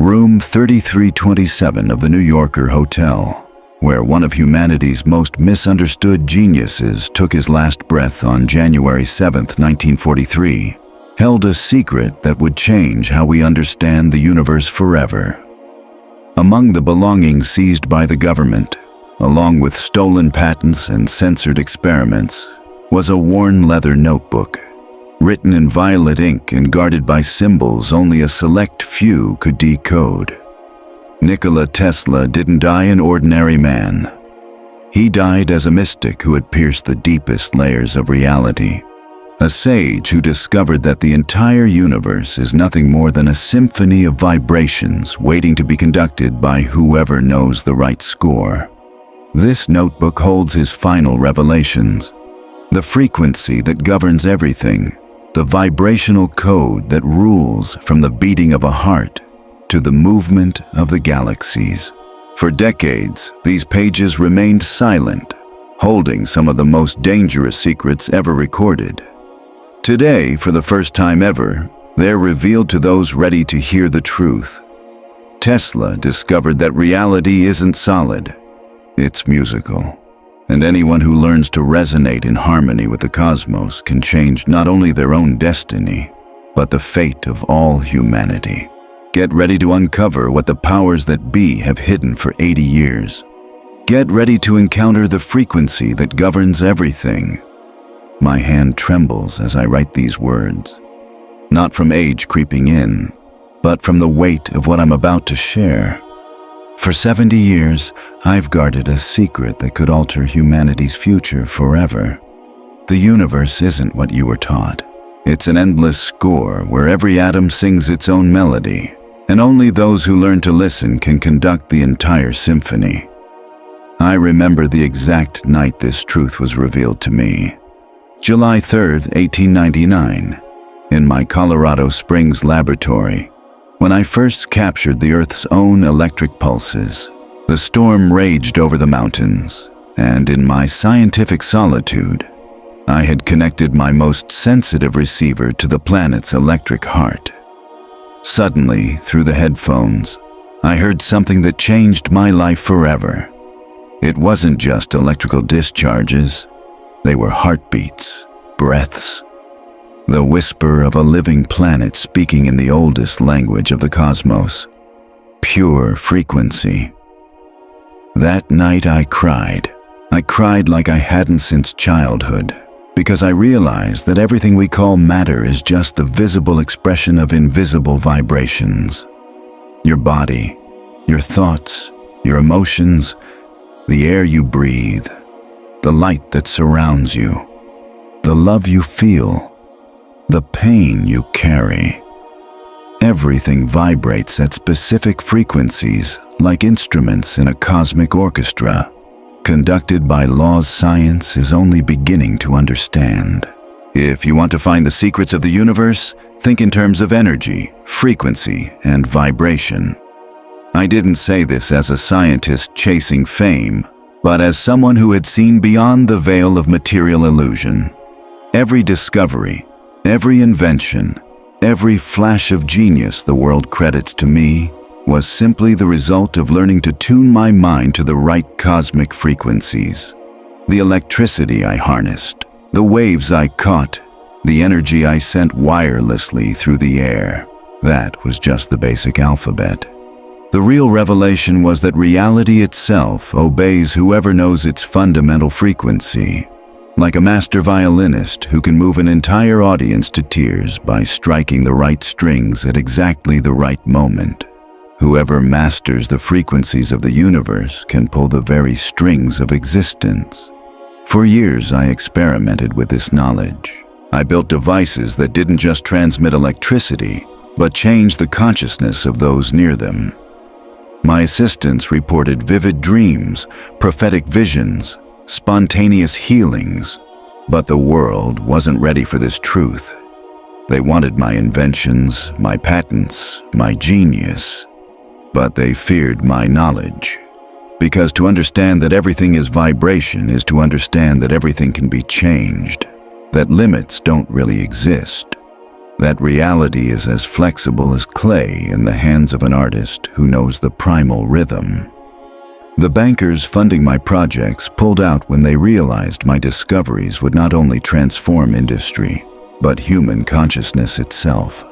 Room 3327 of the New Yorker Hotel, where one of humanity's most misunderstood geniuses took his last breath on January 7, 1943, held a secret that would change how we understand the universe forever. Among the belongings seized by the government, along with stolen patents and censored experiments, was a worn leather notebook, written in violet ink and guarded by symbols only a select few could decode. Nikola Tesla didn't die an ordinary man. He died as a mystic who had pierced the deepest layers of reality, a sage who discovered that the entire universe is nothing more than a symphony of vibrations waiting to be conducted by whoever knows the right score. This notebook holds his final revelations, the frequency that governs everything, the vibrational code that rules from the beating of a heart to the movement of the galaxies. For decades, these pages remained silent, holding some of the most dangerous secrets ever recorded. Today, for the first time ever, they're revealed to those ready to hear the truth. Tesla discovered that reality isn't solid, it's musical. And anyone who learns to resonate in harmony with the cosmos can change not only their own destiny, but the fate of all humanity. Get ready to uncover what the powers that be have hidden for 80 years. Get ready to encounter the frequency that governs everything. My hand trembles as I write these words, not from age creeping in, but from the weight of what I'm about to share. For 70 years, I've guarded a secret that could alter humanity's future forever. The universe isn't what you were taught. It's an endless score where every atom sings its own melody, and only those who learn to listen can conduct the entire symphony. I remember the exact night this truth was revealed to me. July 3, 1899, in my Colorado Springs laboratory, when I first captured the Earth's own electric pulses. The storm raged over the mountains, and in my scientific solitude, I had connected my most sensitive receiver to the planet's electric heart. Suddenly, through the headphones, I heard something that changed my life forever. It wasn't just electrical discharges, they were heartbeats, breaths, the whisper of a living planet speaking in the oldest language of the cosmos, pure frequency. That night I cried. I cried like I hadn't since childhood, because I realized that everything we call matter is just the visible expression of invisible vibrations. Your body, your thoughts, your emotions, the air you breathe, the light that surrounds you, the love you feel, the pain you carry. Everything vibrates at specific frequencies like instruments in a cosmic orchestra, conducted by laws science is only beginning to understand. If you want to find the secrets of the universe, think in terms of energy, frequency, and vibration. I didn't say this as a scientist chasing fame, but as someone who had seen beyond the veil of material illusion. Every discovery, every invention, every flash of genius the world credits to me was simply the result of learning to tune my mind to the right cosmic frequencies. The electricity I harnessed, the waves I caught, the energy I sent wirelessly through the air, that was just the basic alphabet. The real revelation was that reality itself obeys whoever knows its fundamental frequency. Like a master violinist who can move an entire audience to tears by striking the right strings at exactly the right moment. Whoever masters the frequencies of the universe can pull the very strings of existence. For years, I experimented with this knowledge. I built devices that didn't just transmit electricity, but changed the consciousness of those near them. My assistants reported vivid dreams, prophetic visions, spontaneous healings, but the world wasn't ready for this truth. They wanted my inventions, my patents, my genius, but they feared my knowledge. Because to understand that everything is vibration is to understand that everything can be changed, that limits don't really exist. that reality is as flexible as clay in the hands of an artist who knows the primal rhythm. The bankers funding my projects pulled out when they realized my discoveries would not only transform industry, but human consciousness itself.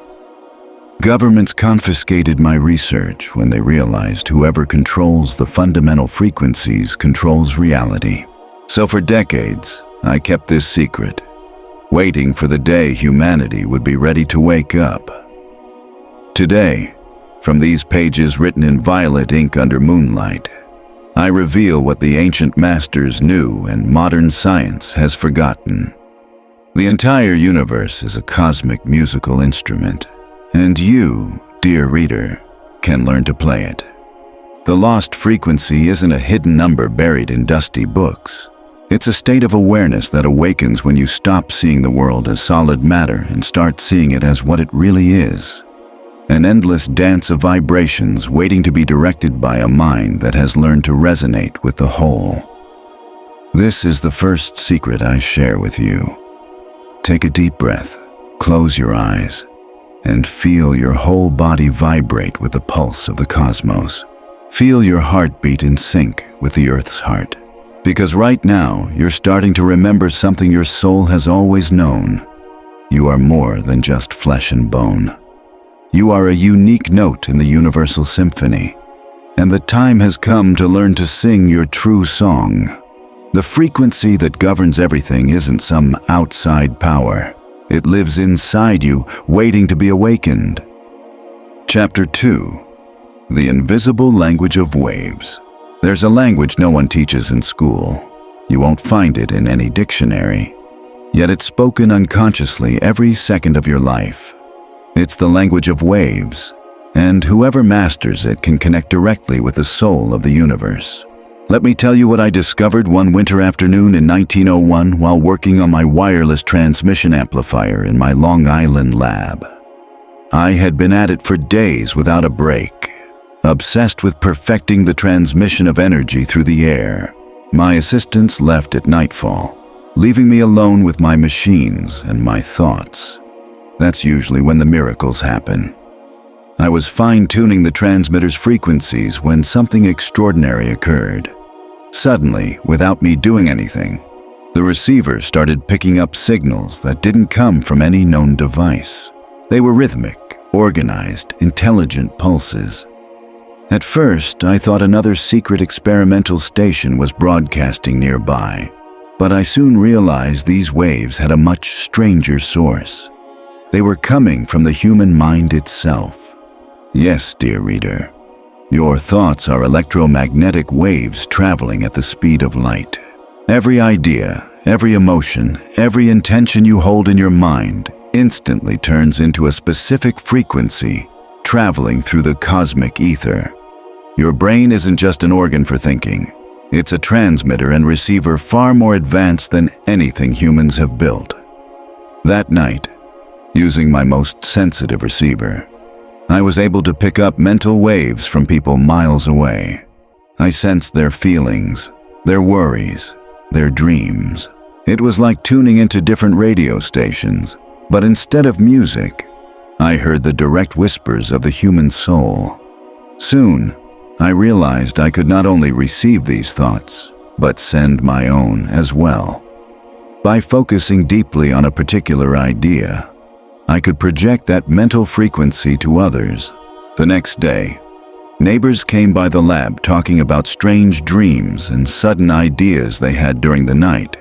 Governments confiscated my research when they realized whoever controls the fundamental frequencies controls reality. So for decades, I kept this secret, waiting for the day humanity would be ready to wake up. Today, from these pages written in violet ink under moonlight, I reveal what the ancient masters knew and modern science has forgotten. The entire universe is a cosmic musical instrument, and you, dear reader, can learn to play it. The lost frequency isn't a hidden number buried in dusty books. It's a state of awareness that awakens when you stop seeing the world as solid matter and start seeing it as what it really is. An endless dance of vibrations waiting to be directed by a mind that has learned to resonate with the whole. This is the first secret I share with you. Take a deep breath, close your eyes, and feel your whole body vibrate with the pulse of the cosmos. Feel your heartbeat in sync with the Earth's heart. Because right now, you're starting to remember something your soul has always known. You are more than just flesh and bone. You are a unique note in the universal symphony, and the time has come to learn to sing your true song. The frequency that governs everything isn't some outside power. It lives inside you, waiting to be awakened. Chapter 2. The Invisible Language of Waves. There's a language no one teaches in school. You won't find it in any dictionary. Yet it's spoken unconsciously every second of your life. It's the language of waves, and whoever masters it can connect directly with the soul of the universe. Let me tell you what I discovered one winter afternoon in 1901 while working on my wireless transmission amplifier in my Long Island lab. I had been at it for days without a break, obsessed with perfecting the transmission of energy through the air. My assistants left at nightfall, leaving me alone with my machines and my thoughts. That's usually when the miracles happen. I was fine-tuning the transmitter's frequencies when something extraordinary occurred. Suddenly, without me doing anything, the receiver started picking up signals that didn't come from any known device. They were rhythmic, organized, intelligent pulses. At first, I thought another secret experimental station was broadcasting nearby, but I soon realized these waves had a much stranger source. They were coming from the human mind itself. Yes, dear reader, your thoughts are electromagnetic waves traveling at the speed of light. Every idea, every emotion, every intention you hold in your mind instantly turns into a specific frequency, traveling through the cosmic ether. Your brain isn't just an organ for thinking. It's a transmitter and receiver far more advanced than anything humans have built. That night, using my most sensitive receiver, I was able to pick up mental waves from people miles away. I sensed their feelings, their worries, their dreams. It was like tuning into different radio stations, but instead of music, I heard the direct whispers of the human soul. Soon, I realized I could not only receive these thoughts, but send my own as well. By focusing deeply on a particular idea, I could project that mental frequency to others. The next day, neighbors came by the lab talking about strange dreams and sudden ideas they had during the night,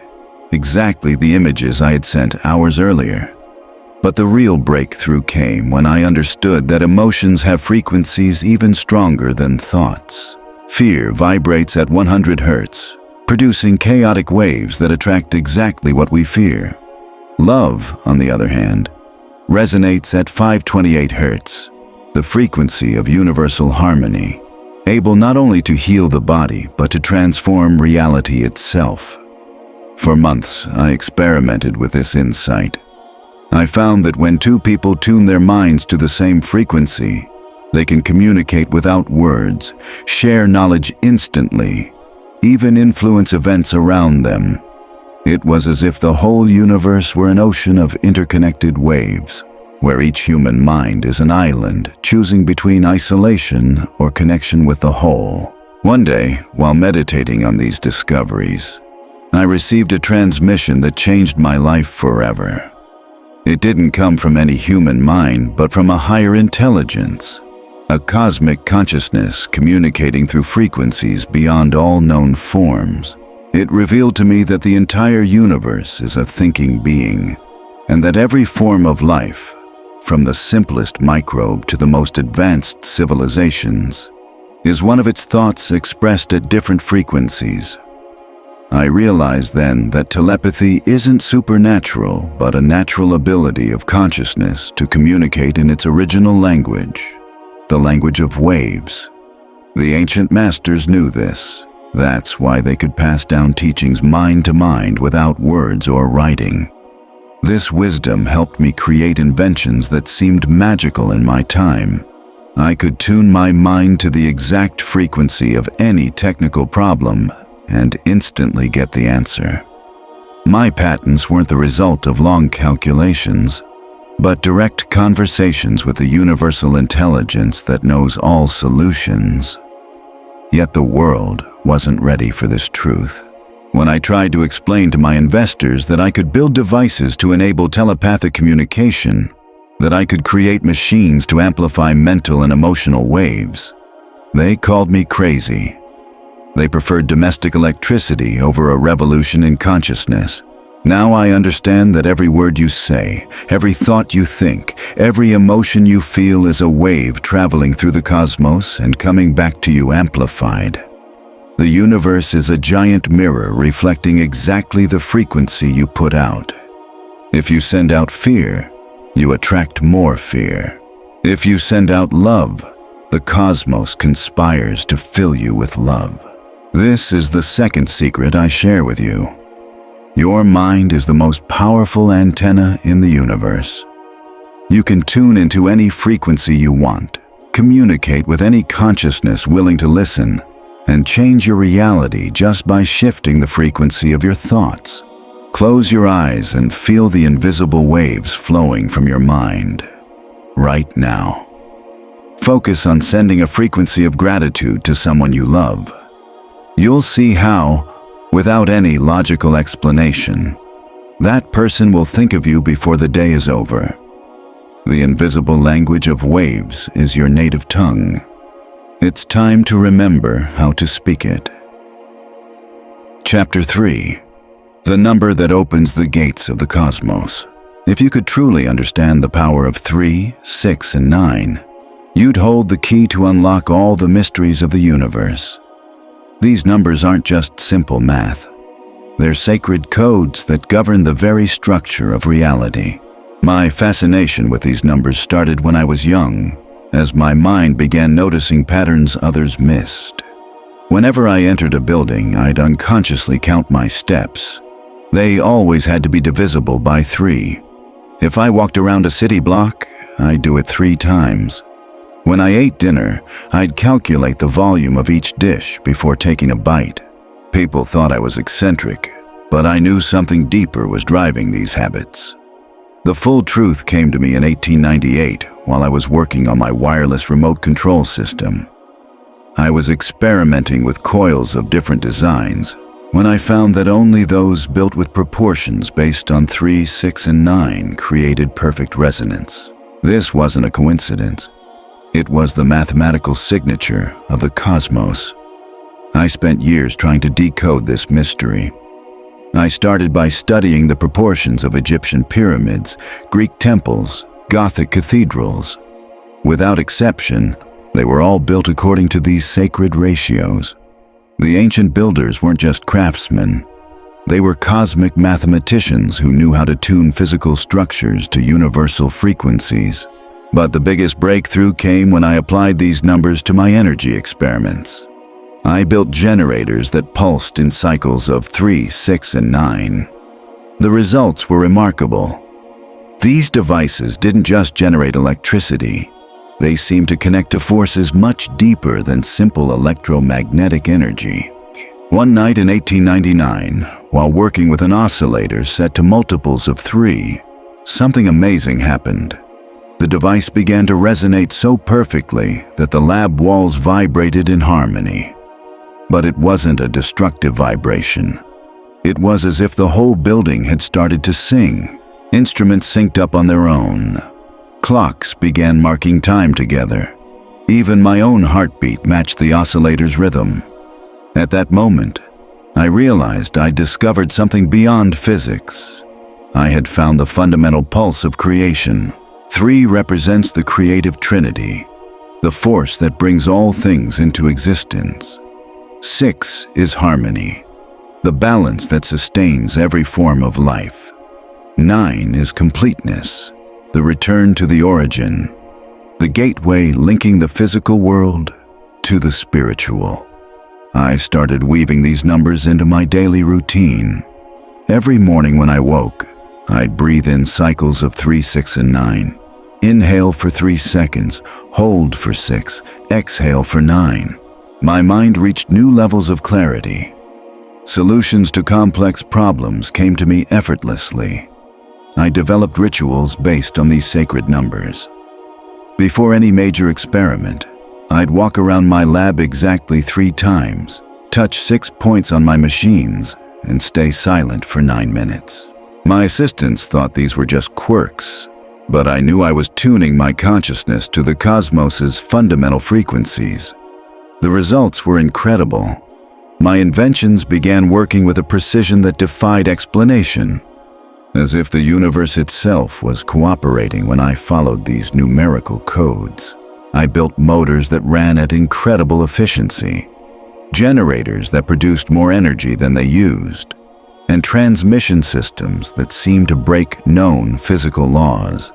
exactly the images I had sent hours earlier. But the real breakthrough came when I understood that emotions have frequencies even stronger than thoughts. Fear vibrates at 100 Hz, producing chaotic waves that attract exactly what we fear. Love, on the other hand, resonates at 528 Hz, the frequency of universal harmony, able not only to heal the body but to transform reality itself. For months, I experimented with this insight. I found that when two people tune their minds to the same frequency, they can communicate without words, share knowledge instantly, even influence events around them. It was as if the whole universe were an ocean of interconnected waves, where each human mind is an island, choosing between isolation or connection with the whole. One day, while meditating on these discoveries, I received a transmission that changed my life forever. It didn't come from any human mind, but from a higher intelligence, a cosmic consciousness communicating through frequencies beyond all known forms. It revealed to me that the entire universe is a thinking being, and that every form of life, from the simplest microbe to the most advanced civilizations, is one of its thoughts expressed at different frequencies. I realized then that telepathy isn't supernatural, but a natural ability of consciousness to communicate in its original language, the language of waves. The ancient masters knew this. That's why they could pass down teachings mind to mind without words or writing. This wisdom helped me create inventions that seemed magical in my time. I could tune my mind to the exact frequency of any technical problem and instantly get the answer. My patents weren't the result of long calculations, but direct conversations with the universal intelligence that knows all solutions. Yet the world wasn't ready for this truth. When I tried to explain to my investors that I could build devices to enable telepathic communication, that I could create machines to amplify mental and emotional waves, they called me crazy. They preferred domestic electricity over a revolution in consciousness. Now I understand that every word you say, every thought you think, every emotion you feel is a wave traveling through the cosmos and coming back to you amplified. The universe is a giant mirror reflecting exactly the frequency you put out. If you send out fear, you attract more fear. If you send out love, the cosmos conspires to fill you with love. This is the second secret I share with you. Your mind is the most powerful antenna in the universe. You can tune into any frequency you want, communicate with any consciousness willing to listen, and change your reality just by shifting the frequency of your thoughts. Close your eyes and feel the invisible waves flowing from your mind right now. Focus on sending a frequency of gratitude to someone you love. You'll see how, without any logical explanation, that person will think of you before the day is over. The invisible language of waves is your native tongue. It's time to remember how to speak it. Chapter 3. The number that opens the gates of the cosmos. If you could truly understand the power of 3, 6, and 9, you'd hold the key to unlock all the mysteries of the universe. These numbers aren't just simple math. They're sacred codes that govern the very structure of reality. My fascination with these numbers started when I was young, as my mind began noticing patterns others missed. Whenever I entered a building, I'd unconsciously count my steps. They always had to be divisible by 3. If I walked around a city block, I'd do it 3 times. When I ate dinner, I'd calculate the volume of each dish before taking a bite. People thought I was eccentric, but I knew something deeper was driving these habits. The full truth came to me in 1898 while I was working on my wireless remote control system. I was experimenting with coils of different designs when I found that only those built with proportions based on 3, 6, and 9 created perfect resonance. This wasn't a coincidence. It was the mathematical signature of the cosmos. I spent years trying to decode this mystery. I started by studying the proportions of Egyptian pyramids, Greek temples, Gothic cathedrals. Without exception, they were all built according to these sacred ratios. The ancient builders weren't just craftsmen. They were cosmic mathematicians who knew how to tune physical structures to universal frequencies. But the biggest breakthrough came when I applied these numbers to my energy experiments. I built generators that pulsed in cycles of 3, 6, and 9. The results were remarkable. These devices didn't just generate electricity. They seemed to connect to forces much deeper than simple electromagnetic energy. One night in 1899, while working with an oscillator set to multiples of 3, something amazing happened. The device began to resonate so perfectly that the lab walls vibrated in harmony. But it wasn't a destructive vibration. It was as if the whole building had started to sing. Instruments synced up on their own. Clocks began marking time together. Even my own heartbeat matched the oscillator's rhythm. At that moment, I realized I'd discovered something beyond physics. I had found the fundamental pulse of creation. 3 represents the creative trinity, the force that brings all things into existence. 6 is harmony, the balance that sustains every form of life. 9 is completeness, the return to the origin, the gateway linking the physical world to the spiritual. I started weaving these numbers into my daily routine. Every morning when I woke, I'd breathe in cycles of 3, 6, and 9. Inhale for 3 seconds, hold for 6, exhale for 9. My mind reached new levels of clarity. Solutions to complex problems came to me effortlessly. I developed rituals based on these sacred numbers. Before any major experiment, I'd walk around my lab exactly 3 times, touch 6 points on my machines, and stay silent for 9 minutes. My assistants thought these were just quirks, but I knew I was tuning my consciousness to the cosmos's fundamental frequencies. The results were incredible. My inventions began working with a precision that defied explanation, as if the universe itself was cooperating when I followed these numerical codes. I built motors that ran at incredible efficiency, generators that produced more energy than they used, and transmission systems that seemed to break known physical laws.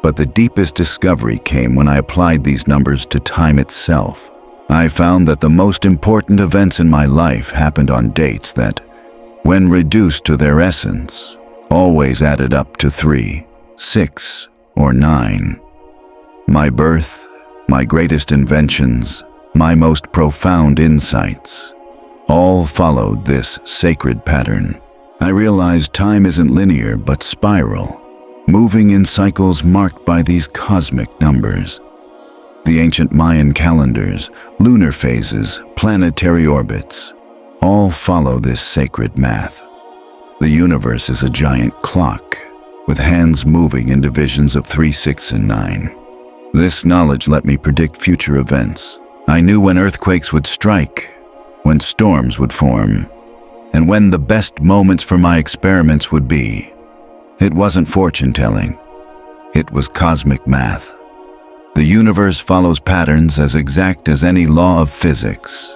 But the deepest discovery came when I applied these numbers to time itself. I found that the most important events in my life happened on dates that, when reduced to their essence, always added up to 3, 6, or 9. My birth, my greatest inventions, my most profound insights, all followed this sacred pattern. I realized time isn't linear but spiral, moving in cycles marked by these cosmic numbers. The ancient Mayan calendars, lunar phases, planetary orbits, all follow this sacred math. The universe is a giant clock, with hands moving in divisions of 3, 6, and 9. This knowledge let me predict future events. I knew when earthquakes would strike, when storms would form, and when the best moments for my experiments would be. It wasn't fortune-telling. It was cosmic math. The universe follows patterns as exact as any law of physics,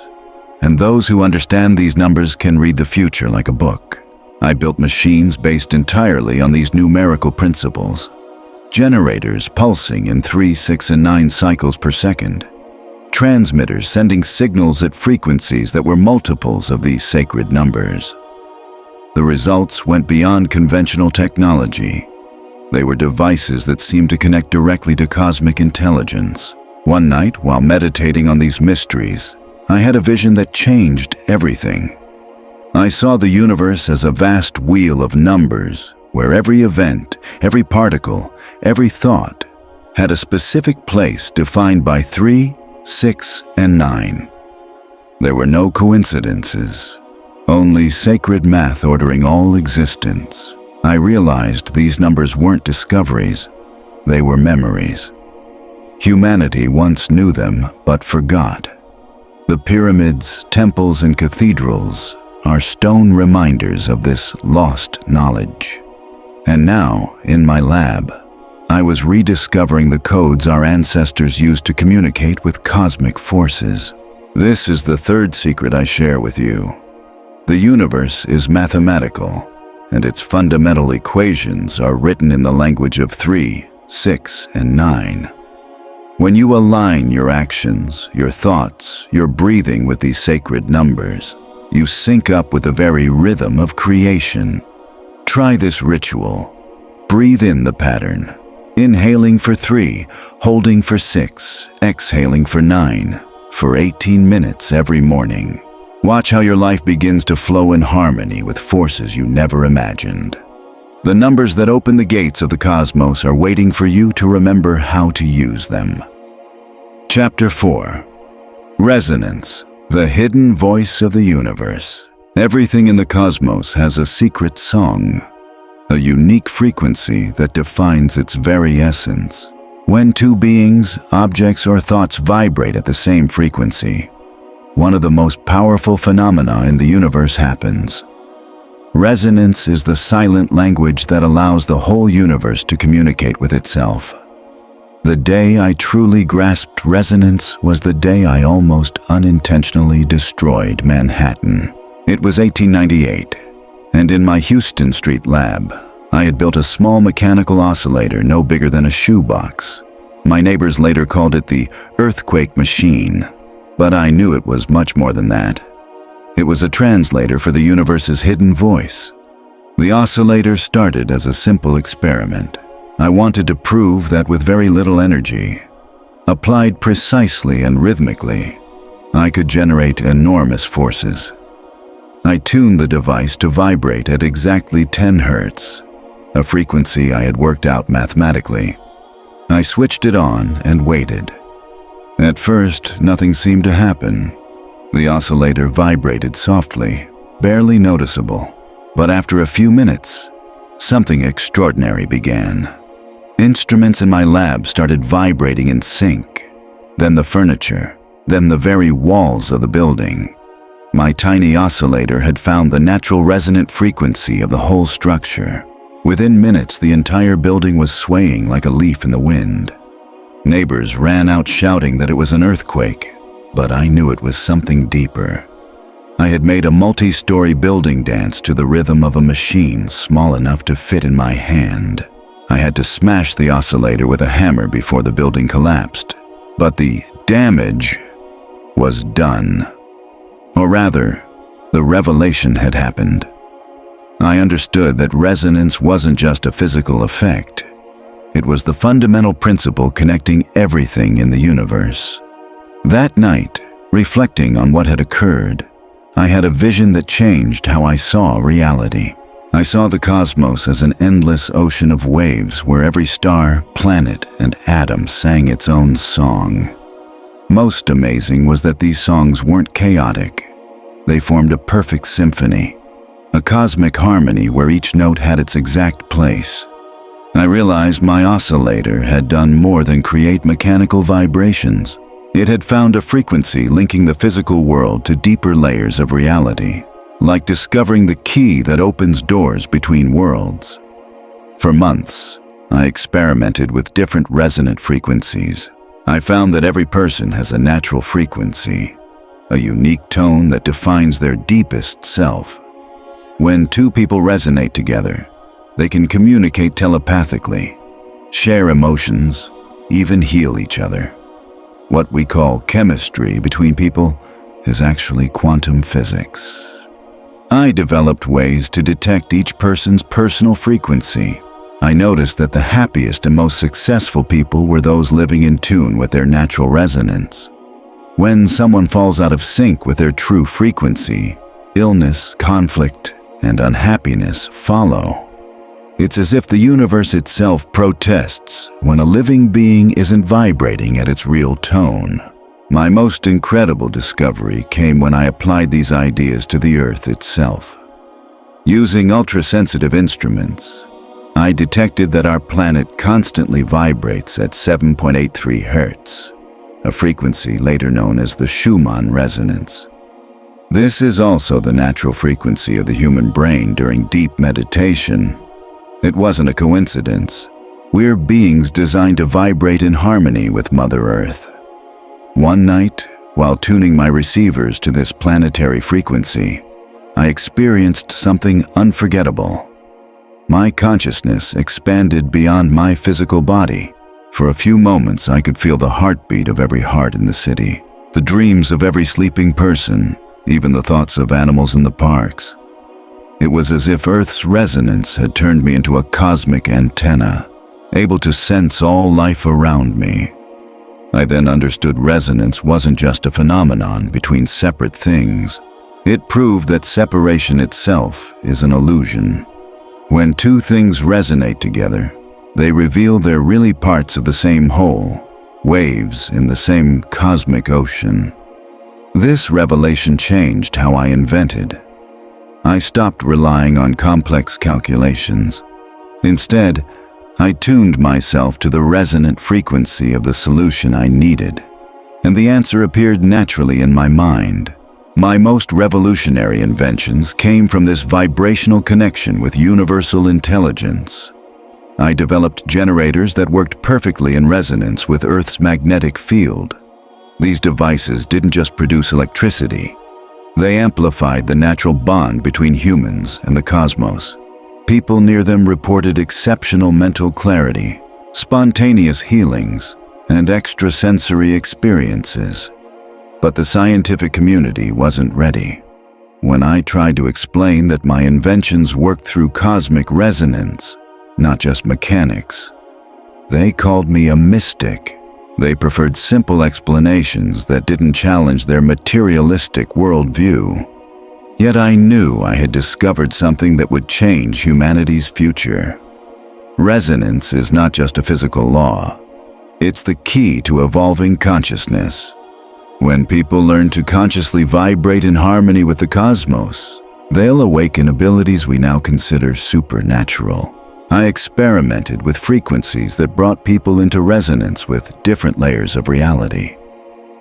and those who understand these numbers can read the future like a book. I built machines based entirely on these numerical principles. Generators pulsing in 3, 6, and 9 cycles per second. Transmitters sending signals at frequencies that were multiples of these sacred numbers. The results went beyond conventional technology. They were devices that seemed to connect directly to cosmic intelligence. One night, while meditating on these mysteries, I had a vision that changed everything. I saw the universe as a vast wheel of numbers, where every event, every particle, every thought had a specific place defined by 3, 6, and 9. There were no coincidences, only sacred math ordering all existence. I realized these numbers weren't discoveries, they were memories. Humanity once knew them, but forgot. The pyramids, temples, and cathedrals are stone reminders of this lost knowledge. And now, in my lab, I was rediscovering the codes our ancestors used to communicate with cosmic forces. This is the third secret I share with you. The universe is mathematical, and its fundamental equations are written in the language of 3, 6, and 9. When you align your actions, your thoughts, your breathing with these sacred numbers, you sync up with the very rhythm of creation. Try this ritual. Breathe in the pattern. Inhaling for 3, holding for 6, exhaling for 9, for 18 minutes every morning. Watch how your life begins to flow in harmony with forces you never imagined. The numbers that open the gates of the cosmos are waiting for you to remember how to use them. Chapter 4. Resonance, the hidden voice of the universe. Everything in the cosmos has a secret song, a unique frequency that defines its very essence. When two beings, objects, or thoughts vibrate at the same frequency, one of the most powerful phenomena in the universe happens. Resonance is the silent language that allows the whole universe to communicate with itself. The day I truly grasped resonance was the day I almost unintentionally destroyed Manhattan. It was 1898, and in my Houston Street lab, I had built a small mechanical oscillator no bigger than a shoebox. My neighbors later called it the earthquake machine, but I knew it was much more than that. It was a translator for the universe's hidden voice. The oscillator started as a simple experiment. I wanted to prove that with very little energy, applied precisely and rhythmically, I could generate enormous forces. I tuned the device to vibrate at exactly 10 Hertz, a frequency I had worked out mathematically. I switched it on and waited. At first, nothing seemed to happen. The oscillator vibrated softly, barely noticeable, but after a few minutes, something extraordinary began. Instruments in my lab started vibrating in sync, then the furniture, then the very walls of the building. My tiny oscillator had found the natural resonant frequency of the whole structure. Within minutes, the entire building was swaying like a leaf in the wind. Neighbors ran out shouting that it was an earthquake, but I knew it was something deeper. I had made a multi-story building dance to the rhythm of a machine small enough to fit in my hand. I had to smash the oscillator with a hammer before the building collapsed, but the damage was done. Or rather, the revelation had happened. I understood that resonance wasn't just a physical effect. It was the fundamental principle connecting everything in the universe. That night, reflecting on what had occurred, I had a vision that changed how I saw reality. I saw the cosmos as an endless ocean of waves where every star, planet, and atom sang its own song. Most amazing was that these songs weren't chaotic. They formed a perfect symphony, a cosmic harmony where each note had its exact place. I realized my oscillator had done more than create mechanical vibrations. It had found a frequency linking the physical world to deeper layers of reality, like discovering the key that opens doors between worlds. For months, I experimented with different resonant frequencies. I found that every person has a natural frequency, a unique tone that defines their deepest self. When two people resonate together, they can communicate telepathically, share emotions, even heal each other. What we call chemistry between people is actually quantum physics. I developed ways to detect each person's personal frequency. I noticed that the happiest and most successful people were those living in tune with their natural resonance. When someone falls out of sync with their true frequency, illness, conflict, and unhappiness follow. It's as if the universe itself protests when a living being isn't vibrating at its real tone. My most incredible discovery came when I applied these ideas to the Earth itself. Using ultra-sensitive instruments, I detected that our planet constantly vibrates at 7.83 Hertz, a frequency later known as the Schumann resonance. This is also the natural frequency of the human brain during deep meditation. It wasn't a coincidence. We're beings designed to vibrate in harmony with Mother Earth. One night, while tuning my receivers to this planetary frequency, I experienced something unforgettable. My consciousness expanded beyond my physical body. For a few moments, I could feel the heartbeat of every heart in the city, the dreams of every sleeping person, even the thoughts of animals in the parks. It was as if Earth's resonance had turned me into a cosmic antenna, able to sense all life around me. I then understood resonance wasn't just a phenomenon between separate things. It proved that separation itself is an illusion. When two things resonate together, they reveal they're really parts of the same whole, waves in the same cosmic ocean. This revelation changed how I invented. I stopped relying on complex calculations. Instead, I tuned myself to the resonant frequency of the solution I needed, and the answer appeared naturally in my mind. My most revolutionary inventions came from this vibrational connection with universal intelligence. I developed generators that worked perfectly in resonance with Earth's magnetic field. These devices didn't just produce electricity. They amplified the natural bond between humans and the cosmos. People near them reported exceptional mental clarity, spontaneous healings, and extrasensory experiences. But the scientific community wasn't ready. When I tried to explain that my inventions worked through cosmic resonance, not just mechanics, they called me a mystic. They preferred simple explanations that didn't challenge their materialistic worldview. Yet I knew I had discovered something that would change humanity's future. Resonance is not just a physical law. It's the key to evolving consciousness. When people learn to consciously vibrate in harmony with the cosmos, they'll awaken abilities we now consider supernatural. I experimented with frequencies that brought people into resonance with different layers of reality.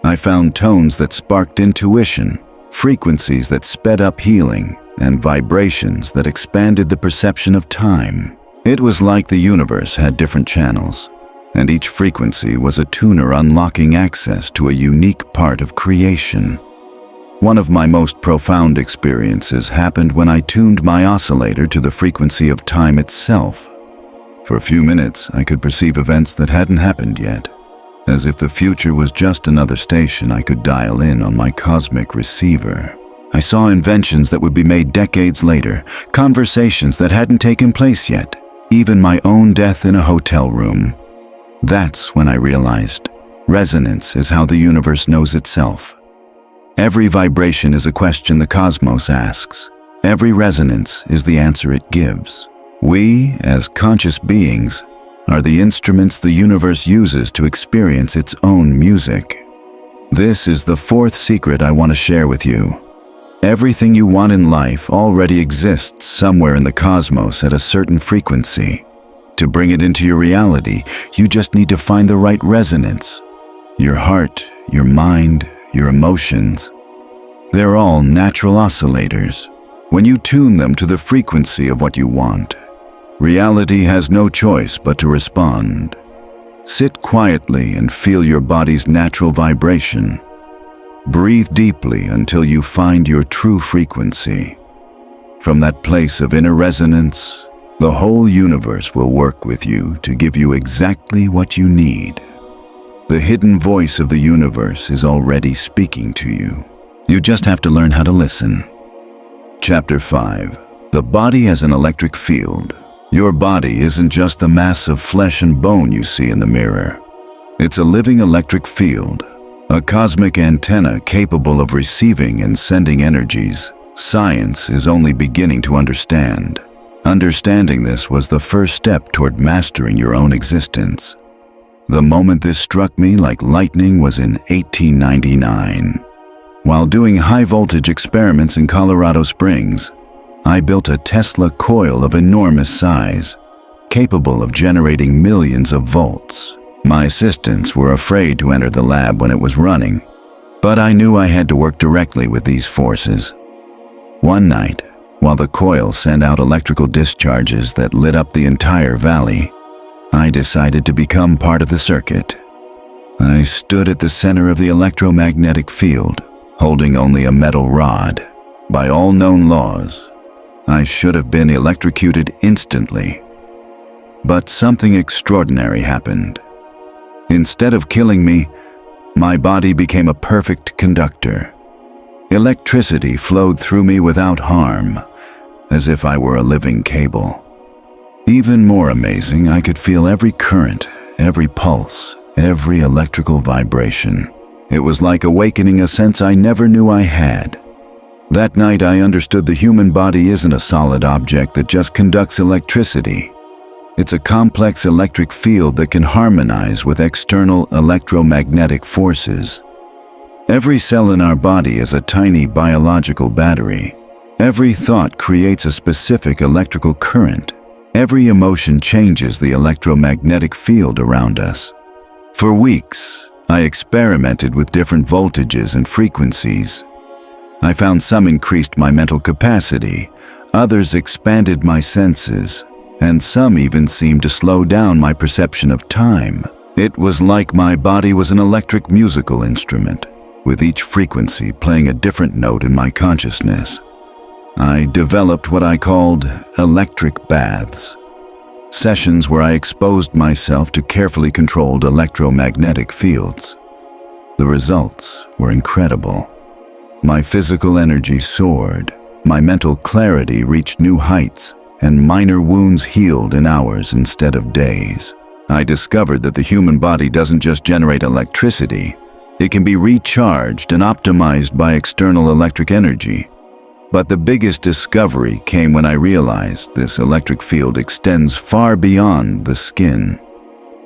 I found tones that sparked intuition, frequencies that sped up healing, and vibrations that expanded the perception of time. It was like the universe had different channels, and each frequency was a tuner unlocking access to a unique part of creation. One of my most profound experiences happened when I tuned my oscillator to the frequency of time itself. For a few minutes, I could perceive events that hadn't happened yet, as if the future was just another station I could dial in on my cosmic receiver. I saw inventions that would be made decades later, conversations that hadn't taken place yet, even my own death in a hotel room. That's when I realized resonance is how the universe knows itself. Every vibration is a question the cosmos asks. Every resonance is the answer it gives. We, as conscious beings, are the instruments the universe uses to experience its own music. This is the fourth secret I want to share with you. Everything you want in life already exists somewhere in the cosmos at a certain frequency. To bring it into your reality, you just need to find the right resonance. Your heart, your mind, your emotions, they're all natural oscillators. When you tune them to the frequency of what you want, reality has no choice but to respond. Sit quietly and feel your body's natural vibration. Breathe deeply until you find your true frequency. From that place of inner resonance, the whole universe will work with you to give you exactly what you need. The hidden voice of the universe is already speaking to you. You just have to learn how to listen. Chapter 5. The body has an electric field. Your body isn't just the mass of flesh and bone you see in the mirror. It's a living electric field, a cosmic antenna capable of receiving and sending energies science is only beginning to understand. Understanding this was the first step toward mastering your own existence. The moment this struck me like lightning was in 1899. While doing high-voltage experiments in Colorado Springs, I built a Tesla coil of enormous size, capable of generating millions of volts. My assistants were afraid to enter the lab when it was running, but I knew I had to work directly with these forces. One night, while the coil sent out electrical discharges that lit up the entire valley, I decided to become part of the circuit. I stood at the center of the electromagnetic field, holding only a metal rod. By all known laws, I should have been electrocuted instantly. But something extraordinary happened. Instead of killing me, my body became a perfect conductor. Electricity flowed through me without harm, as if I were a living cable. Even more amazing, I could feel every current, every pulse, every electrical vibration. It was like awakening a sense I never knew I had. That night I understood the human body isn't a solid object that just conducts electricity. It's a complex electric field that can harmonize with external electromagnetic forces. Every cell in our body is a tiny biological battery. Every thought creates a specific electrical current. Every emotion changes the electromagnetic field around us. For weeks, I experimented with different voltages and frequencies. I found some increased my mental capacity, others expanded my senses, and some even seemed to slow down my perception of time. It was like my body was an electric musical instrument, with each frequency playing a different note in my consciousness. I developed what I called electric baths, sessions where I exposed myself to carefully controlled electromagnetic fields. The results were incredible. My physical energy soared, my mental clarity reached new heights, and minor wounds healed in hours instead of days. I discovered that the human body doesn't just generate electricity, it can be recharged and optimized by external electric energy. But the biggest discovery came when I realized this electric field extends far beyond the skin.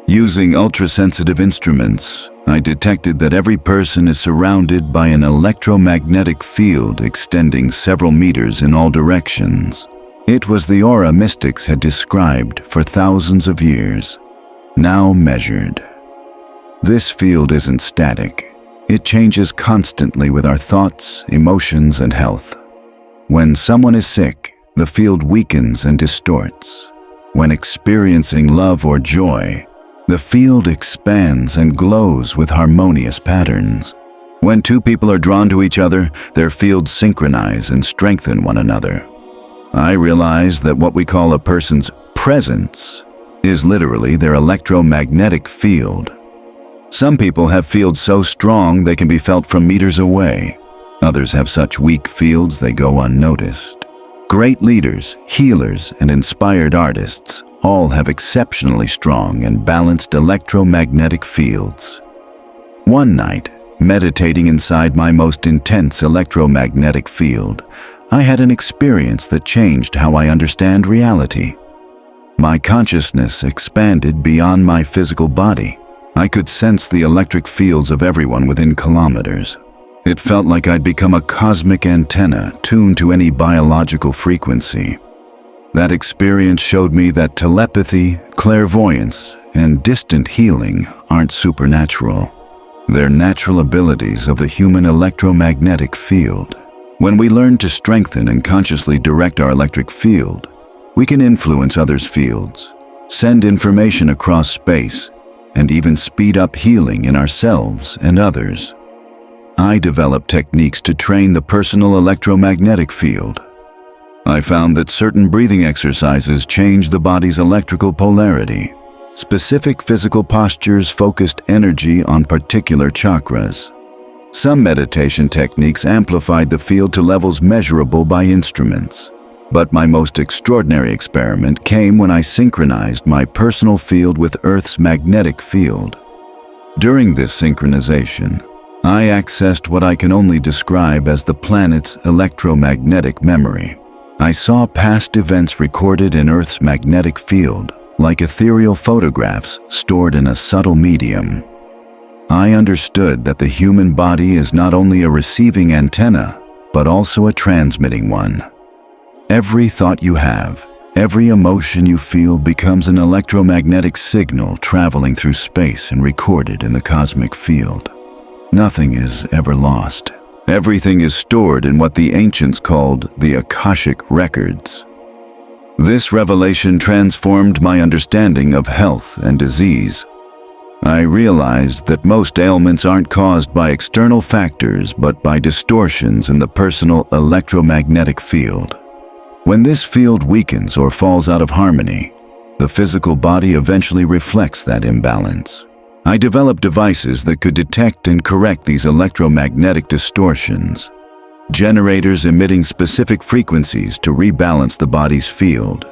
Using ultrasensitive instruments, I detected that every person is surrounded by an electromagnetic field extending several meters in all directions. It was the aura mystics had described for thousands of years, now measured. This field isn't static. It changes constantly with our thoughts, emotions, and health. When someone is sick, the field weakens and distorts. When experiencing love or joy, the field expands and glows with harmonious patterns. When two people are drawn to each other, their fields synchronize and strengthen one another. I realized that what we call a person's presence is literally their electromagnetic field. Some people have fields so strong they can be felt from meters away. Others have such weak fields they go unnoticed. Great leaders, healers, and inspired artists all have exceptionally strong and balanced electromagnetic fields. One night, meditating inside my most intense electromagnetic field, I had an experience that changed how I understand reality. My consciousness expanded beyond my physical body. I could sense the electric fields of everyone within kilometers. It felt like I'd become a cosmic antenna tuned to any biological frequency. That experience showed me that telepathy, clairvoyance, and distant healing aren't supernatural. They're natural abilities of the human electromagnetic field. When we learn to strengthen and consciously direct our electric field, we can influence others' fields, send information across space, and even speed up healing in ourselves and others. I developed techniques to train the personal electromagnetic field. I found that certain breathing exercises change the body's electrical polarity. Specific physical postures focused energy on particular chakras. Some meditation techniques amplified the field to levels measurable by instruments. But my most extraordinary experiment came when I synchronized my personal field with Earth's magnetic field. During this synchronization, I accessed what I can only describe as the planet's electromagnetic memory. I saw past events recorded in Earth's magnetic field, like ethereal photographs stored in a subtle medium. I understood that the human body is not only a receiving antenna, but also a transmitting one. Every thought you have, every emotion you feel becomes an electromagnetic signal traveling through space and recorded in the cosmic field. Nothing is ever lost. Everything is stored in what the ancients called the Akashic records. This revelation transformed my understanding of health and disease. I realized that most ailments aren't caused by external factors but by distortions in the personal electromagnetic field. When this field weakens or falls out of harmony, the physical body eventually reflects that imbalance. I developed devices that could detect and correct these electromagnetic distortions. Generators emitting specific frequencies to rebalance the body's field.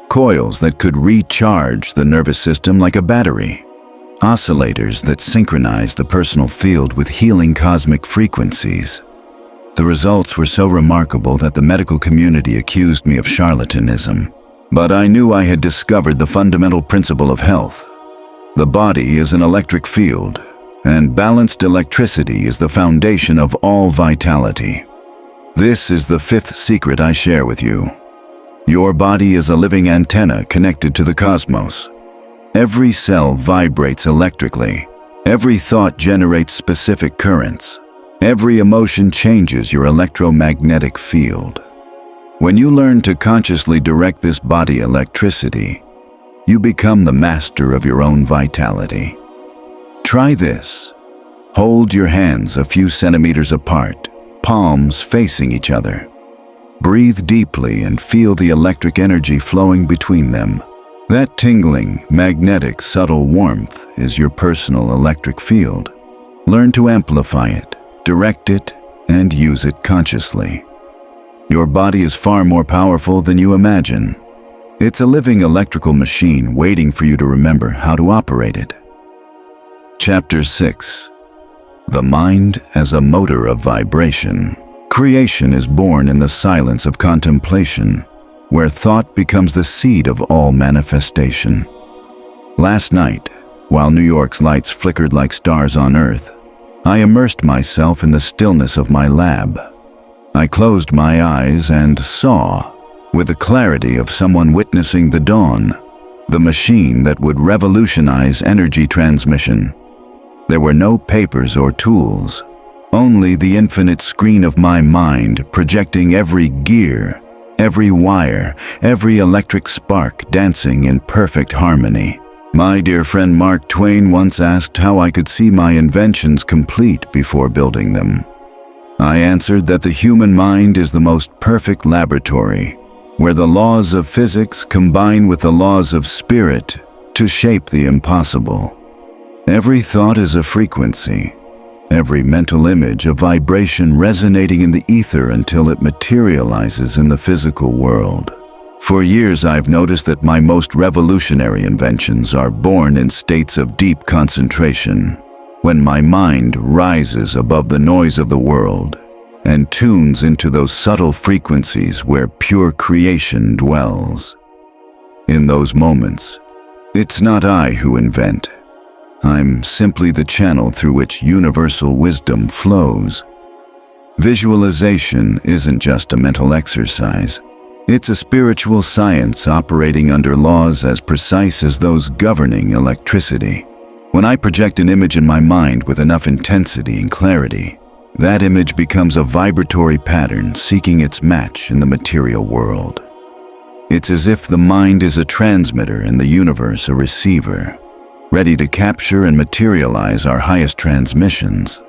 Coils that could recharge the nervous system like a battery. Oscillators that synchronize the personal field with healing cosmic frequencies. The results were so remarkable that the medical community accused me of charlatanism. But I knew I had discovered the fundamental principle of health. The body is an electric field, and balanced electricity is the foundation of all vitality. This is the fifth secret I share with you. Your body is a living antenna connected to the cosmos. Every cell vibrates electrically. Every thought generates specific currents. Every emotion changes your electromagnetic field. When you learn to consciously direct this body electricity, you become the master of your own vitality. Try this. Hold your hands a few centimeters apart, palms facing each other. Breathe deeply and feel the electric energy flowing between them. That tingling, magnetic, subtle warmth is your personal electric field. Learn to amplify it, direct it, and use it consciously. Your body is far more powerful than you imagine. It's a living electrical machine waiting for you to remember how to operate it. Chapter 6. The Mind as a Motor of Vibration. Creation is born in the silence of contemplation, where thought becomes the seed of all manifestation. Last night, while New York's lights flickered like stars on Earth, I immersed myself in the stillness of my lab. I closed my eyes and saw, with the clarity of someone witnessing the dawn, the machine that would revolutionize energy transmission. There were no papers or tools, only the infinite screen of my mind projecting every gear, every wire, every electric spark dancing in perfect harmony. My dear friend Mark Twain once asked how I could see my inventions complete before building them. I answered that the human mind is the most perfect laboratory, where the laws of physics combine with the laws of spirit to shape the impossible. Every thought is a frequency, every mental image a vibration resonating in the ether until it materializes in the physical world. For years I've noticed that my most revolutionary inventions are born in states of deep concentration, when my mind rises above the noise of the world and tunes into those subtle frequencies where pure creation dwells. In those moments, it's not I who invent. I'm simply the channel through which universal wisdom flows. Visualization isn't just a mental exercise. It's a spiritual science operating under laws as precise as those governing electricity. When I project an image in my mind with enough intensity and clarity, that image becomes a vibratory pattern seeking its match in the material world. It's as if the mind is a transmitter and the universe a receiver, ready to capture and materialize our highest transmissions.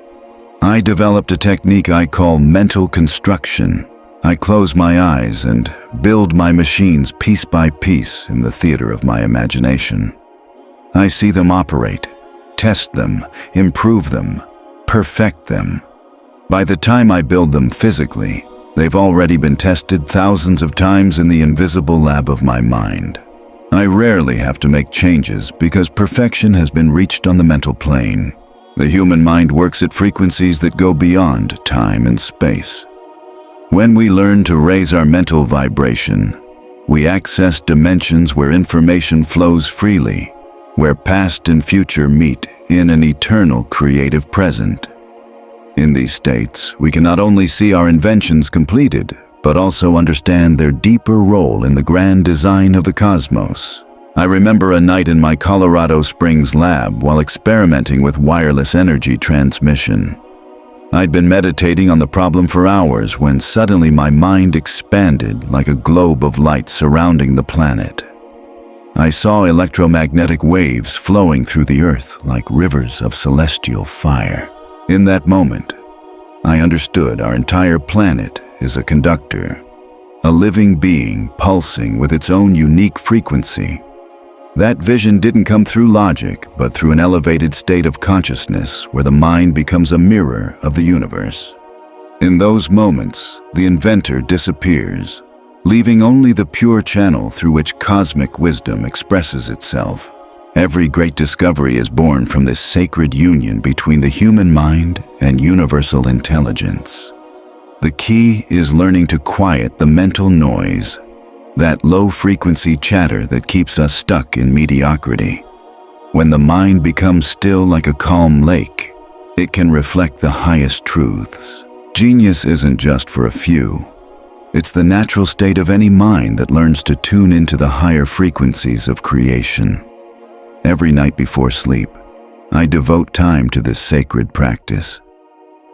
I developed a technique I call mental construction. I close my eyes and build my machines piece by piece in the theater of my imagination. I see them operate, test them, improve them, perfect them. By the time I build them physically, they've already been tested thousands of times in the invisible lab of my mind. I rarely have to make changes because perfection has been reached on the mental plane. The human mind works at frequencies that go beyond time and space. When we learn to raise our mental vibration, we access dimensions where information flows freely, where past and future meet in an eternal creative present. In these states, we can not only see our inventions completed, but also understand their deeper role in the grand design of the cosmos. I remember a night in my Colorado Springs lab while experimenting with wireless energy transmission. I'd been meditating on the problem for hours when suddenly my mind expanded like a globe of light surrounding the planet. I saw electromagnetic waves flowing through the earth like rivers of celestial fire. In that moment, I understood our entire planet is a conductor, a living being pulsing with its own unique frequency. That vision didn't come through logic, but through an elevated state of consciousness where the mind becomes a mirror of the universe. In those moments, the inventor disappears, leaving only the pure channel through which cosmic wisdom expresses itself. Every great discovery is born from this sacred union between the human mind and universal intelligence. The key is learning to quiet the mental noise, that low-frequency chatter that keeps us stuck in mediocrity. When the mind becomes still like a calm lake, it can reflect the highest truths. Genius isn't just for a few. It's the natural state of any mind that learns to tune into the higher frequencies of creation. Every night before sleep, I devote time to this sacred practice.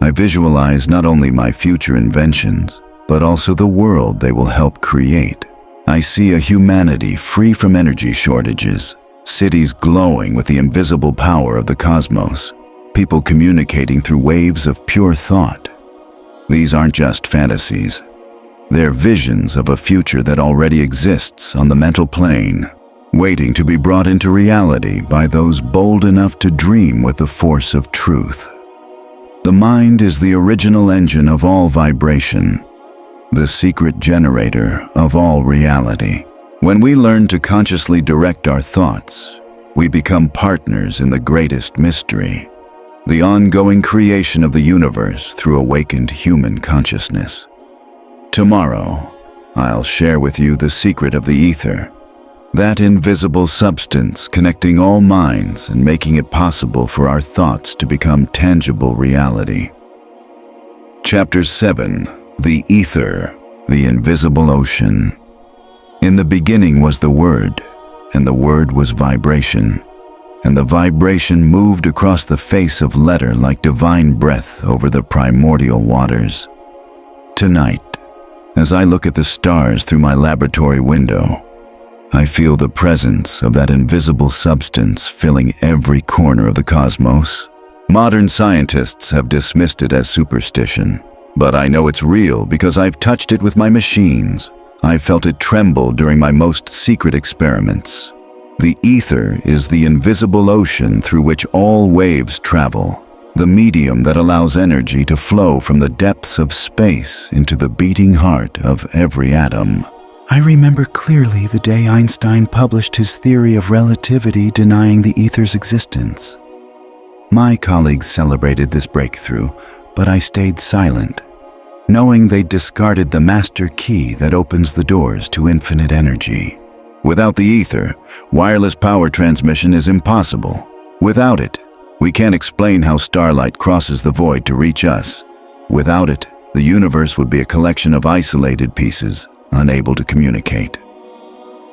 I visualize not only my future inventions, but also the world they will help create. I see a humanity free from energy shortages, cities glowing with the invisible power of the cosmos, people communicating through waves of pure thought. These aren't just fantasies. They're visions of a future that already exists on the mental plane, waiting to be brought into reality by those bold enough to dream with the force of truth. The mind is the original engine of all vibration, the secret generator of all reality. When we learn to consciously direct our thoughts, we become partners in the greatest mystery, the ongoing creation of the universe through awakened human consciousness. Tomorrow, I'll share with you the secret of the ether, that invisible substance connecting all minds and making it possible for our thoughts to become tangible reality. Chapter 7. The Ether, the Invisible Ocean. In the beginning was the Word, and the Word was vibration, and the vibration moved across the face of letter like divine breath over the primordial waters. Tonight, as I look at the stars through my laboratory window, I feel the presence of that invisible substance filling every corner of the cosmos. Modern scientists have dismissed it as superstition, but I know it's real because I've touched it with my machines. I've felt it tremble during my most secret experiments. The ether is the invisible ocean through which all waves travel, the medium that allows energy to flow from the depths of space into the beating heart of every atom. I remember clearly the day Einstein published his theory of relativity denying the ether's existence. My colleagues celebrated this breakthrough, but I stayed silent, knowing they'd discarded the master key that opens the doors to infinite energy. Without the ether, wireless power transmission is impossible. Without it, we can't explain how starlight crosses the void to reach us. Without it, the universe would be a collection of isolated pieces, unable to communicate.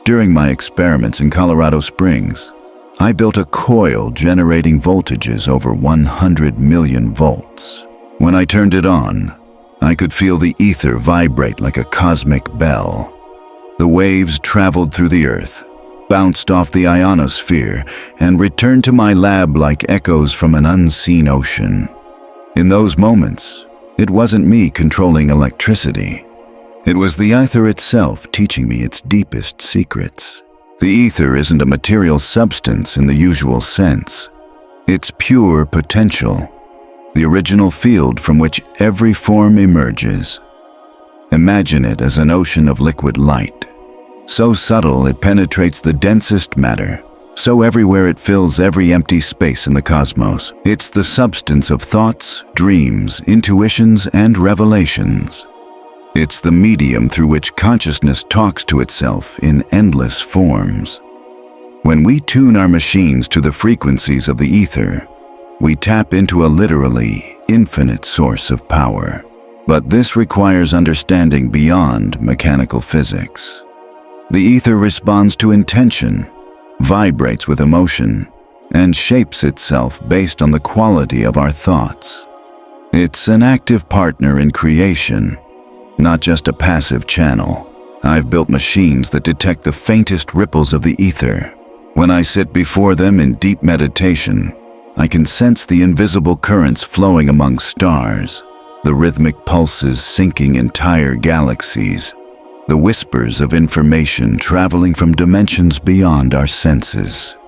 During my experiments in Colorado Springs, I built a coil generating voltages over 100 million volts. When I turned it on, I could feel the ether vibrate like a cosmic bell. The waves traveled through the earth, bounced off the ionosphere, and returned to my lab like echoes from an unseen ocean. In those moments, it wasn't me controlling electricity. It was the ether itself teaching me its deepest secrets. The ether isn't a material substance in the usual sense. It's pure potential, the original field from which every form emerges. Imagine it as an ocean of liquid light. So subtle it penetrates the densest matter, so everywhere it fills every empty space in the cosmos. It's the substance of thoughts, dreams, intuitions, and revelations. It's the medium through which consciousness talks to itself in endless forms. When we tune our machines to the frequencies of the ether, we tap into a literally infinite source of power. But this requires understanding beyond mechanical physics. The ether responds to intention, vibrates with emotion, and shapes itself based on the quality of our thoughts. It's an active partner in creation, not just a passive channel. I've built machines that detect the faintest ripples of the ether. When I sit before them in deep meditation, I can sense the invisible currents flowing among stars, the rhythmic pulses syncing entire galaxies, the whispers of information traveling from dimensions beyond our senses.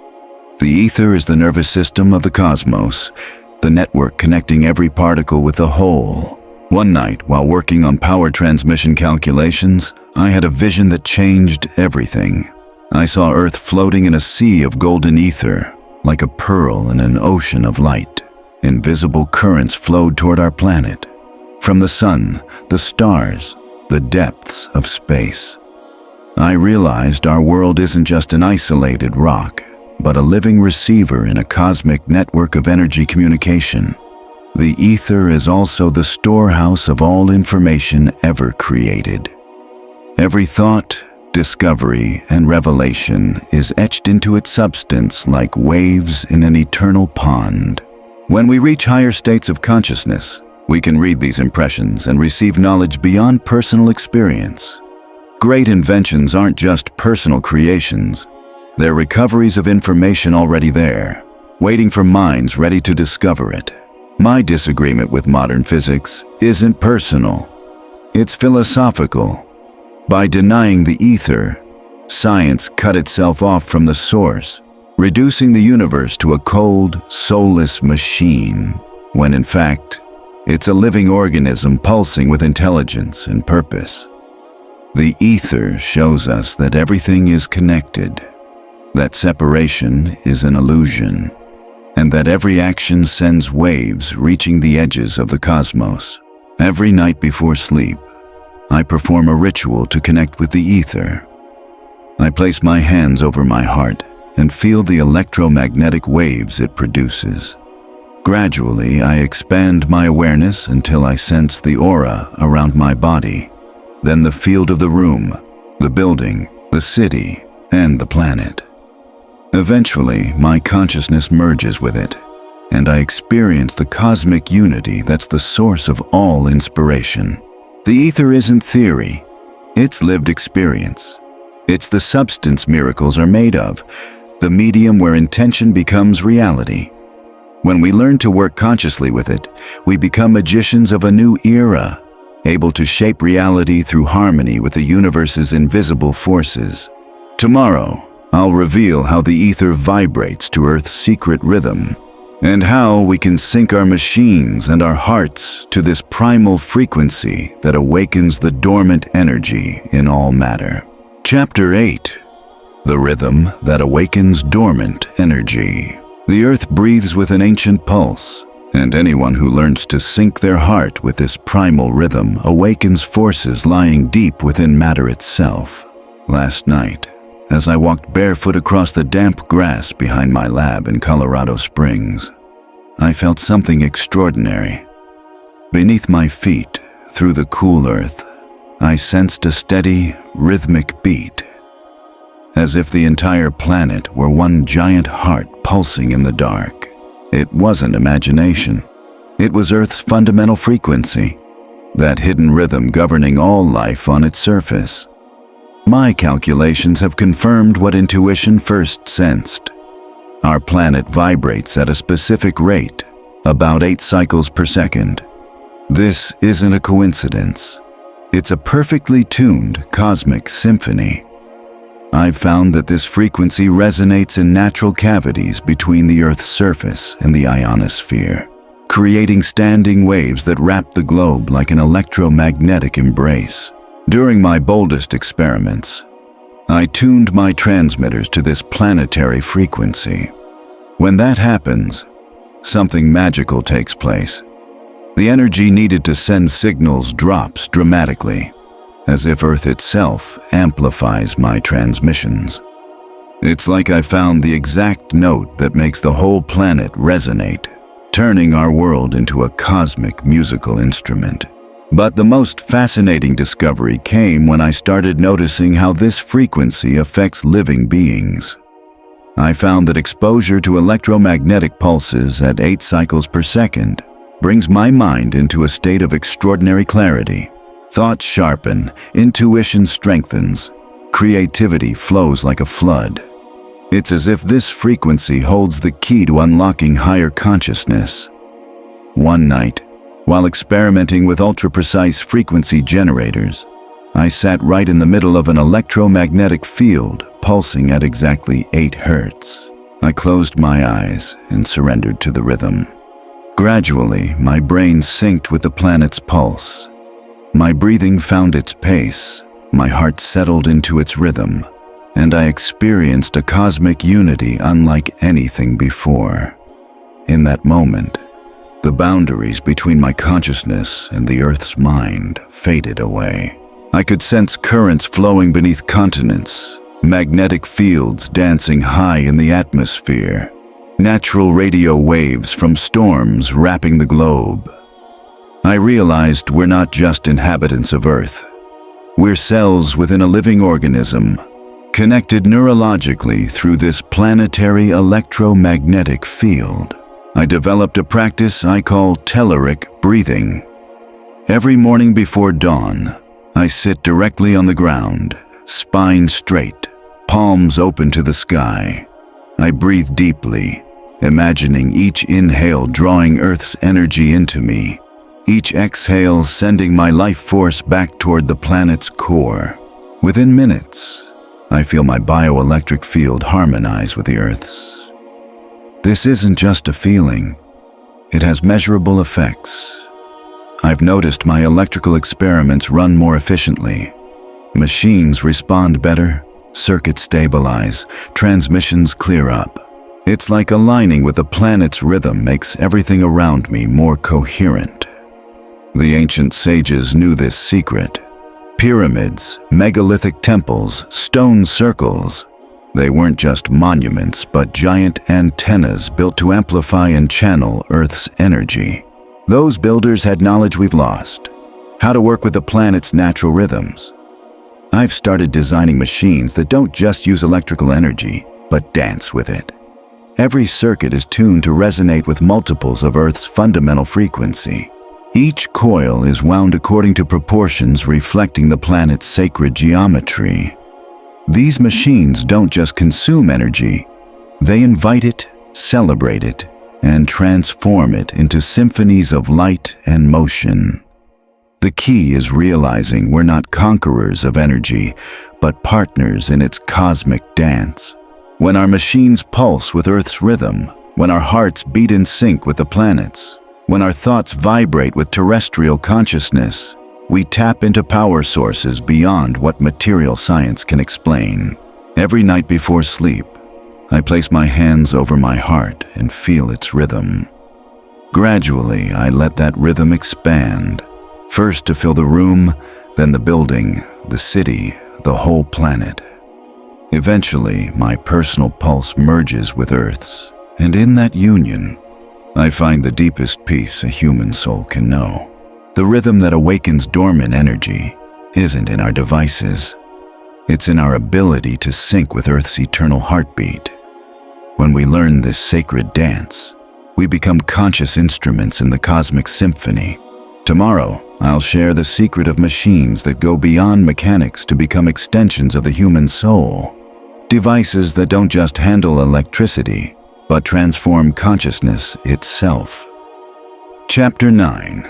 The ether is the nervous system of the cosmos, the network connecting every particle with the whole. One night, while working on power transmission calculations, I had a vision that changed everything. I saw Earth floating in a sea of golden ether, like a pearl in an ocean of light. Invisible currents flowed toward our planet. from the sun, the stars, the depths of space. I realized our world isn't just an isolated rock, but a living receiver in a cosmic network of energy communication. The ether is also the storehouse of all information ever created. Every thought, discovery, and revelation is etched into its substance like waves in an eternal pond. When we reach higher states of consciousness, we can read these impressions and receive knowledge beyond personal experience. Great inventions aren't just personal creations. They're recoveries of information already there, waiting for minds ready to discover it. My disagreement with modern physics isn't personal. It's philosophical. By denying the ether, science cut itself off from the source, reducing the universe to a cold, soulless machine, when in fact, it's a living organism pulsing with intelligence and purpose. The ether shows us that everything is connected, that separation is an illusion, and that every action sends waves reaching the edges of the cosmos. Every night before sleep, I perform a ritual to connect with the ether. I place my hands over my heart and feel the electromagnetic waves it produces. Gradually, I expand my awareness until I sense the aura around my body, then the field of the room, the building, the city, and the planet. Eventually, my consciousness merges with it, and I experience the cosmic unity that's the source of all inspiration. The ether isn't theory, it's lived experience. It's the substance miracles are made of, the medium where intention becomes reality. When we learn to work consciously with it, we become magicians of a new era, able to shape reality through harmony with the universe's invisible forces. Tomorrow, I'll reveal how the ether vibrates to Earth's secret rhythm, and how we can sync our machines and our hearts to this primal frequency that awakens the dormant energy in all matter. Chapter 8. The Rhythm That Awakens Dormant Energy. The Earth breathes with an ancient pulse, and anyone who learns to sync their heart with this primal rhythm awakens forces lying deep within matter itself. Last night, as I walked barefoot across the damp grass behind my lab in Colorado Springs, I felt something extraordinary. Beneath my feet, through the cool earth, I sensed a steady, rhythmic beat, as if the entire planet were one giant heart pulsing in the dark. It wasn't imagination. It was Earth's fundamental frequency, that hidden rhythm governing all life on its surface. My calculations have confirmed what intuition first sensed. Our planet vibrates at a specific rate, about 8 cycles per second. This isn't a coincidence. It's a perfectly tuned cosmic symphony. I've found that this frequency resonates in natural cavities between the Earth's surface and the ionosphere, creating standing waves that wrap the globe like an electromagnetic embrace. During my boldest experiments, I tuned my transmitters to this planetary frequency. When that happens, something magical takes place. The energy needed to send signals drops dramatically, as if Earth itself amplifies my transmissions. It's like I found the exact note that makes the whole planet resonate, turning our world into a cosmic musical instrument. But the most fascinating discovery came when I started noticing how this frequency affects living beings. I found that exposure to electromagnetic pulses at 8 cycles per second brings my mind into a state of extraordinary clarity. Thoughts sharpen, intuition strengthens, creativity flows like a flood. It's as if this frequency holds the key to unlocking higher consciousness. One night, while experimenting with ultra-precise frequency generators, I sat right in the middle of an electromagnetic field pulsing at exactly 8 hertz. I closed my eyes and surrendered to the rhythm. Gradually, my brain synced with the planet's pulse. My breathing found its pace, my heart settled into its rhythm, and I experienced a cosmic unity unlike anything before. In that moment, The boundaries between my consciousness and the Earth's mind faded away. I could sense currents flowing beneath continents, magnetic fields dancing high in the atmosphere, natural radio waves from storms wrapping the globe. I realized we're not just inhabitants of Earth. We're cells within a living organism, connected neurologically through this planetary electromagnetic field. I developed a practice I call telluric breathing. Every morning before dawn, I sit directly on the ground, spine straight, palms open to the sky. I breathe deeply, imagining each inhale drawing Earth's energy into me, each exhale sending my life force back toward the planet's core. Within minutes, I feel my bioelectric field harmonize with the Earth's. This isn't just a feeling. It has measurable effects. I've noticed my electrical experiments run more efficiently. Machines respond better, circuits stabilize, transmissions clear up. It's like aligning with the planet's rhythm makes everything around me more coherent. The ancient sages knew this secret. Pyramids, megalithic temples, stone circles. They weren't just monuments, but giant antennas built to amplify and channel Earth's energy. Those builders had knowledge we've lost. How to work with the planet's natural rhythms. I've started designing machines that don't just use electrical energy, but dance with it. Every circuit is tuned to resonate with multiples of Earth's fundamental frequency. Each coil is wound according to proportions reflecting the planet's sacred geometry. These machines don't just consume energy, they invite it, celebrate it, and transform it into symphonies of light and motion. The key is realizing we're not conquerors of energy, but partners in its cosmic dance. When our machines pulse with Earth's rhythm, when our hearts beat in sync with the planets, when our thoughts vibrate with terrestrial consciousness, we tap into power sources beyond what material science can explain. Every night before sleep, I place my hands over my heart and feel its rhythm. Gradually, I let that rhythm expand, first to fill the room, then the building, the city, the whole planet. Eventually, my personal pulse merges with Earth's, and in that union, I find the deepest peace a human soul can know. The rhythm that awakens dormant energy isn't in our devices. It's in our ability to sync with Earth's eternal heartbeat. When we learn this sacred dance, we become conscious instruments in the cosmic symphony. Tomorrow, I'll share the secret of machines that go beyond mechanics to become extensions of the human soul. Devices that don't just handle electricity, but transform consciousness itself. Chapter 9.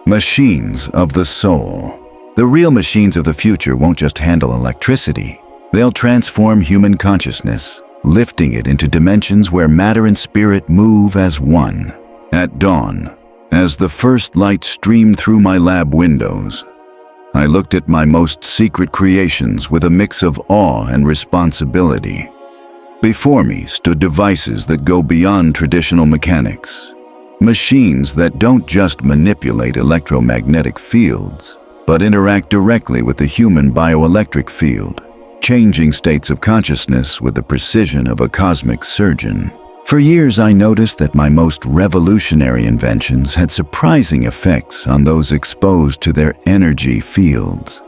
Machines of the Soul. The real machines of the future won't just handle electricity. They'll transform human consciousness, lifting it into dimensions where matter and spirit move as one. At dawn, as the first light streamed through my lab windows, I looked at my most secret creations with a mix of awe and responsibility. Before me stood devices that go beyond traditional mechanics. Machines that don't just manipulate electromagnetic fields, but interact directly with the human bioelectric field, changing states of consciousness with the precision of a cosmic surgeon. For years, I noticed that my most revolutionary inventions had surprising effects on those exposed to their energy fields.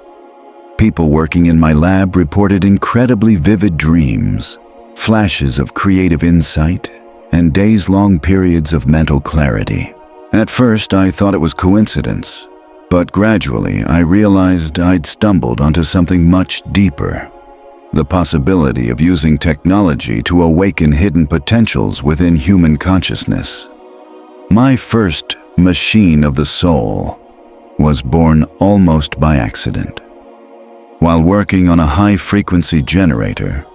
People working in my lab reported incredibly vivid dreams, flashes of creative insight, and days-long periods of mental clarity. At first, I thought it was coincidence, but gradually I realized I'd stumbled onto something much deeper. The possibility of using technology to awaken hidden potentials within human consciousness. My first machine of the soul was born almost by accident. While working on a high-frequency generator,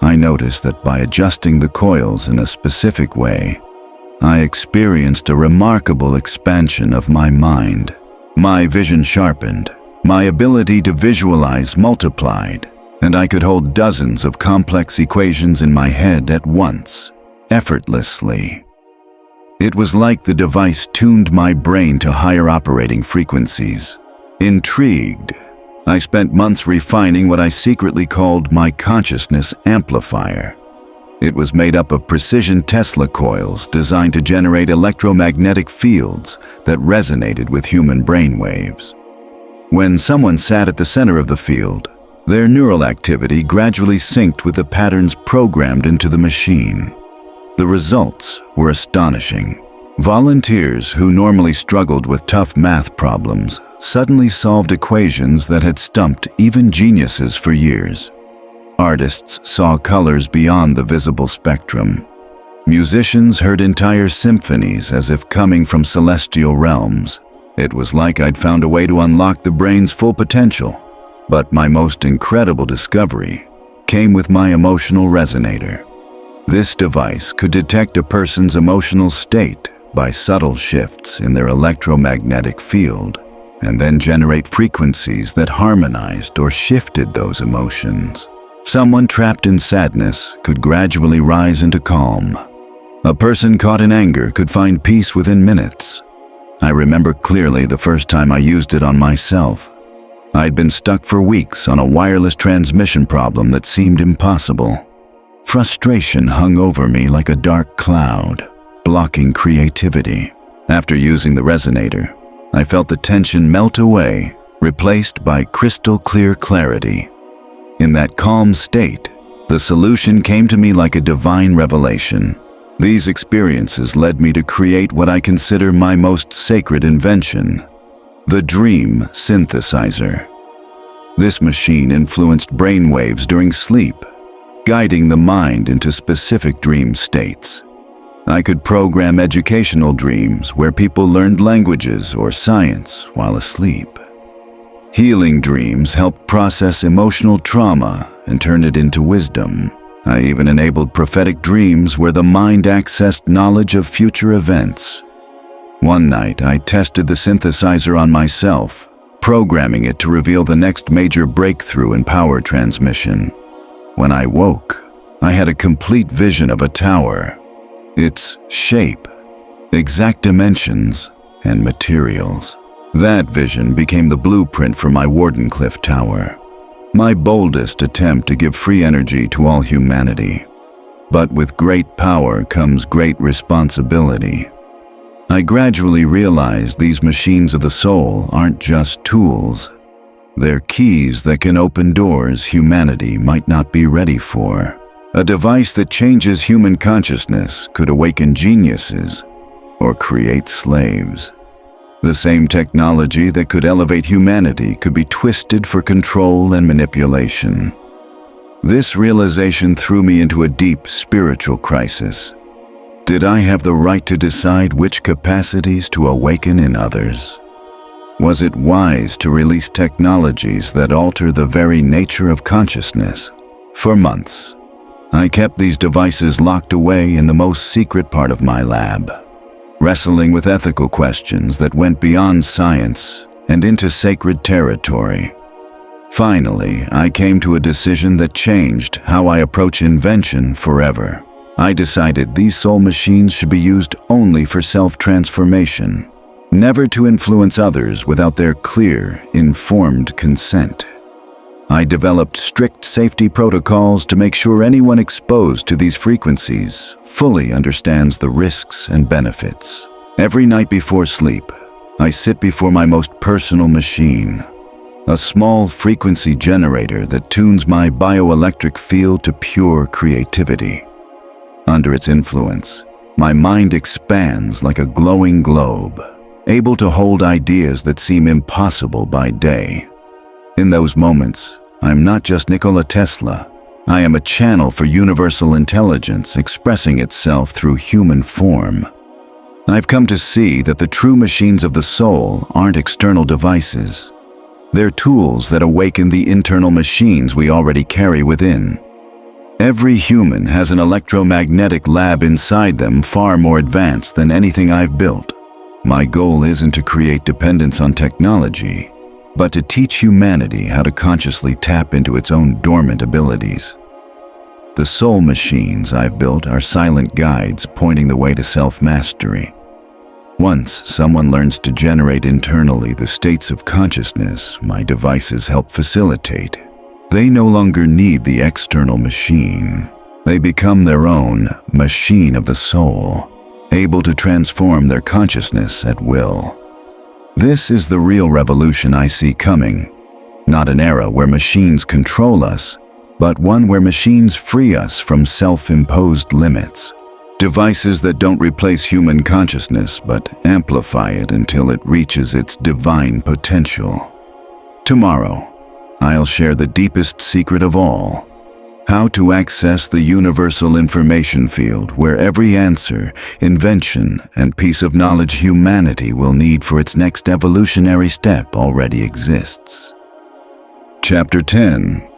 I noticed that by adjusting the coils in a specific way, I experienced a remarkable expansion of my mind. My vision sharpened, my ability to visualize multiplied, and I could hold dozens of complex equations in my head at once, effortlessly. It was like the device tuned my brain to higher operating frequencies. Intrigued, I spent months refining what I secretly called my consciousness amplifier. It was made up of precision Tesla coils designed to generate electromagnetic fields that resonated with human brain waves. When someone sat at the center of the field, their neural activity gradually synced with the patterns programmed into the machine. The results were astonishing. Volunteers who normally struggled with tough math problems suddenly solved equations that had stumped even geniuses for years. Artists saw colors beyond the visible spectrum. Musicians heard entire symphonies as if coming from celestial realms. It was like I'd found a way to unlock the brain's full potential. But my most incredible discovery came with my emotional resonator. This device could detect a person's emotional state by subtle shifts in their electromagnetic field, and then generate frequencies that harmonized or shifted those emotions. Someone trapped in sadness could gradually rise into calm. A person caught in anger could find peace within minutes. I remember clearly the first time I used it on myself. I'd been stuck for weeks on a wireless transmission problem that seemed impossible. Frustration hung over me like a dark cloud, blocking creativity. After using the resonator, I felt the tension melt away, replaced by crystal clear clarity. In that calm state, the solution came to me like a divine revelation. These experiences led me to create what I consider my most sacred invention, the dream synthesizer. This machine influenced brain waves during sleep, guiding the mind into specific dream states. I could program educational dreams where people learned languages or science while asleep. Healing dreams helped process emotional trauma and turn it into wisdom. I even enabled prophetic dreams where the mind accessed knowledge of future events. One night, I tested the synthesizer on myself, programming it to reveal the next major breakthrough in power transmission. When I woke, I had a complete vision of a tower, its shape, exact dimensions, and materials. That vision became the blueprint for my Wardenclyffe Tower, my boldest attempt to give free energy to all humanity. But with great power comes great responsibility. I gradually realized these machines of the soul aren't just tools. They're keys that can open doors humanity might not be ready for. A device that changes human consciousness could awaken geniuses or create slaves. The same technology that could elevate humanity could be twisted for control and manipulation. This realization threw me into a deep spiritual crisis. Did I have the right to decide which capacities to awaken in others? Was it wise to release technologies that alter the very nature of consciousness? For months, I kept these devices locked away in the most secret part of my lab, wrestling with ethical questions that went beyond science and into sacred territory. Finally, I came to a decision that changed how I approach invention forever. I decided these soul machines should be used only for self-transformation, never to influence others without their clear, informed consent. I developed strict safety protocols to make sure anyone exposed to these frequencies fully understands the risks and benefits. Every night before sleep, I sit before my most personal machine, a small frequency generator that tunes my bioelectric field to pure creativity. Under its influence, my mind expands like a glowing globe, able to hold ideas that seem impossible by day. In those moments, I'm not just Nikola Tesla. I am a channel for universal intelligence expressing itself through human form. I've come to see that the true machines of the soul aren't external devices. They're tools that awaken the internal machines we already carry within. Every human has an electromagnetic lab inside them far more advanced than anything I've built. My goal isn't to create dependence on technology, but to teach humanity how to consciously tap into its own dormant abilities. The soul machines I've built are silent guides pointing the way to self-mastery. Once someone learns to generate internally the states of consciousness my devices help facilitate, they no longer need the external machine. They become their own machine of the soul, able to transform their consciousness at will. This is the real revolution I see coming, not an era where machines control us, but one where machines free us from self-imposed limits. Devices that don't replace human consciousness but amplify it until it reaches its divine potential. Tomorrow, I'll share the deepest secret of all: how to access the universal information field where every answer, invention, and piece of knowledge humanity will need for its next evolutionary step already exists. Chapter 10.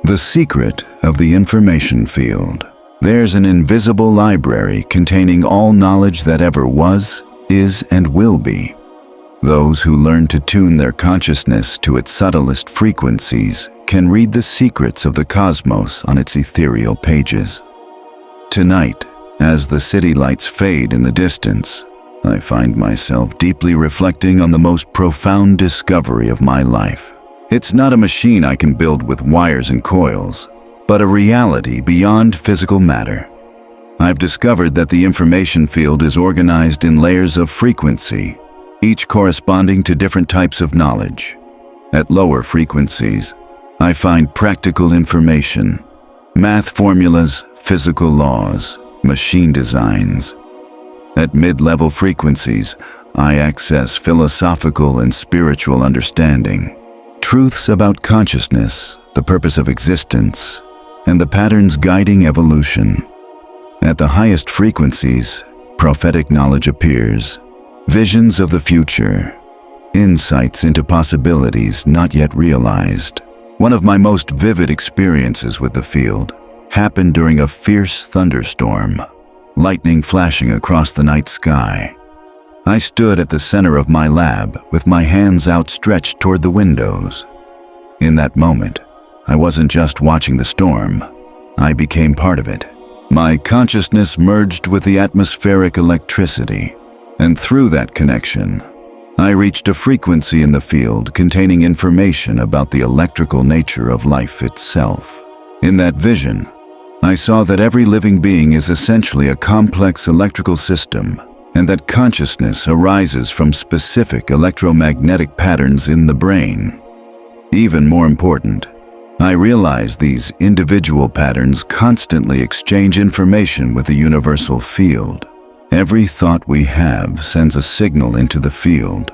The Secret of the Information Field. There's an invisible library containing all knowledge that ever was, is, and will be. Those who learn to tune their consciousness to its subtlest frequencies can read the secrets of the cosmos on its ethereal pages. Tonight, as the city lights fade in the distance, I find myself deeply reflecting on the most profound discovery of my life. It's not a machine I can build with wires and coils, but a reality beyond physical matter. I've discovered that the information field is organized in layers of frequency, each corresponding to different types of knowledge. At lower frequencies, I find practical information, math formulas, physical laws, machine designs. At mid-level frequencies, I access philosophical and spiritual understanding, truths about consciousness, the purpose of existence, and the patterns guiding evolution. At the highest frequencies, prophetic knowledge appears, visions of the future, insights into possibilities not yet realized. One of my most vivid experiences with the field happened during a fierce thunderstorm, lightning flashing across the night sky. I stood at the center of my lab with my hands outstretched toward the windows. In that moment, I wasn't just watching the storm, I became part of it. My consciousness merged with the atmospheric electricity, and through that connection, I reached a frequency in the field containing information about the electrical nature of life itself. In that vision, I saw that every living being is essentially a complex electrical system, and that consciousness arises from specific electromagnetic patterns in the brain. Even more important, I realized these individual patterns constantly exchange information with the universal field. Every thought we have sends a signal into the field,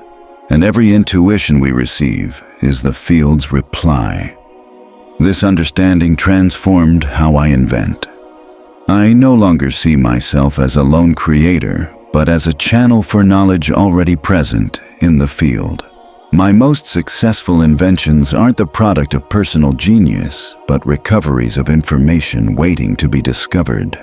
and every intuition we receive is the field's reply. This understanding transformed how I invent. I no longer see myself as a lone creator, but as a channel for knowledge already present in the field. My most successful inventions aren't the product of personal genius, but recoveries of information waiting to be discovered.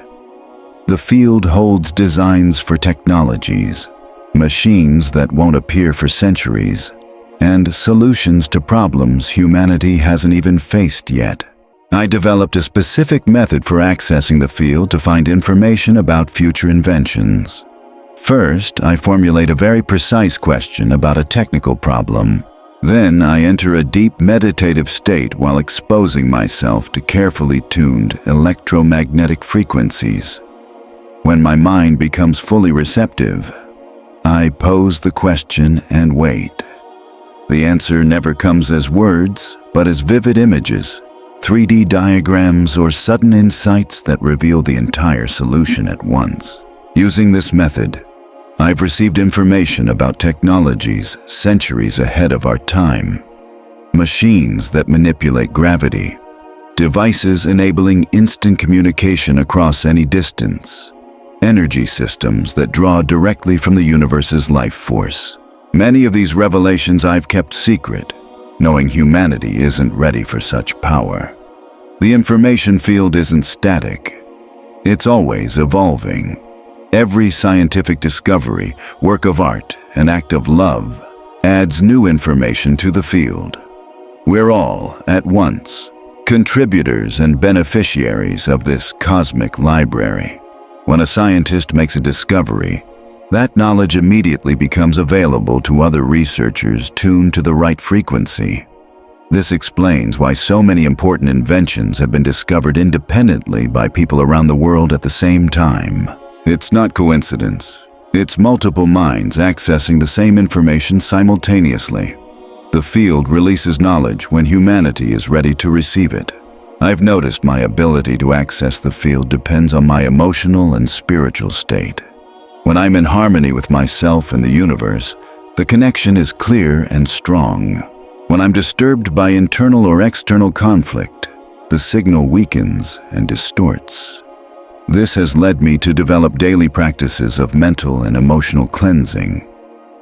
The field holds designs for technologies, machines that won't appear for centuries, and solutions to problems humanity hasn't even faced yet. I developed a specific method for accessing the field to find information about future inventions. First, I formulate a very precise question about a technical problem. Then I enter a deep meditative state while exposing myself to carefully tuned electromagnetic frequencies. When my mind becomes fully receptive, I pose the question and wait. The answer never comes as words, but as vivid images, 3D diagrams, or sudden insights that reveal the entire solution at once. Using this method, I've received information about technologies centuries ahead of our time. Machines that manipulate gravity, devices enabling instant communication across any distance, energy systems that draw directly from the universe's life force. Many of these revelations I've kept secret, knowing humanity isn't ready for such power. The information field isn't static. It's always evolving. Every scientific discovery, work of art, and act of love adds new information to the field. We're all, at once, contributors and beneficiaries of this cosmic library. When a scientist makes a discovery, that knowledge immediately becomes available to other researchers tuned to the right frequency. This explains why so many important inventions have been discovered independently by people around the world at the same time. It's not coincidence. It's multiple minds accessing the same information simultaneously. The field releases knowledge when humanity is ready to receive it. I've noticed my ability to access the field depends on my emotional and spiritual state. When I'm in harmony with myself and the universe, the connection is clear and strong. When I'm disturbed by internal or external conflict, the signal weakens and distorts. This has led me to develop daily practices of mental and emotional cleansing,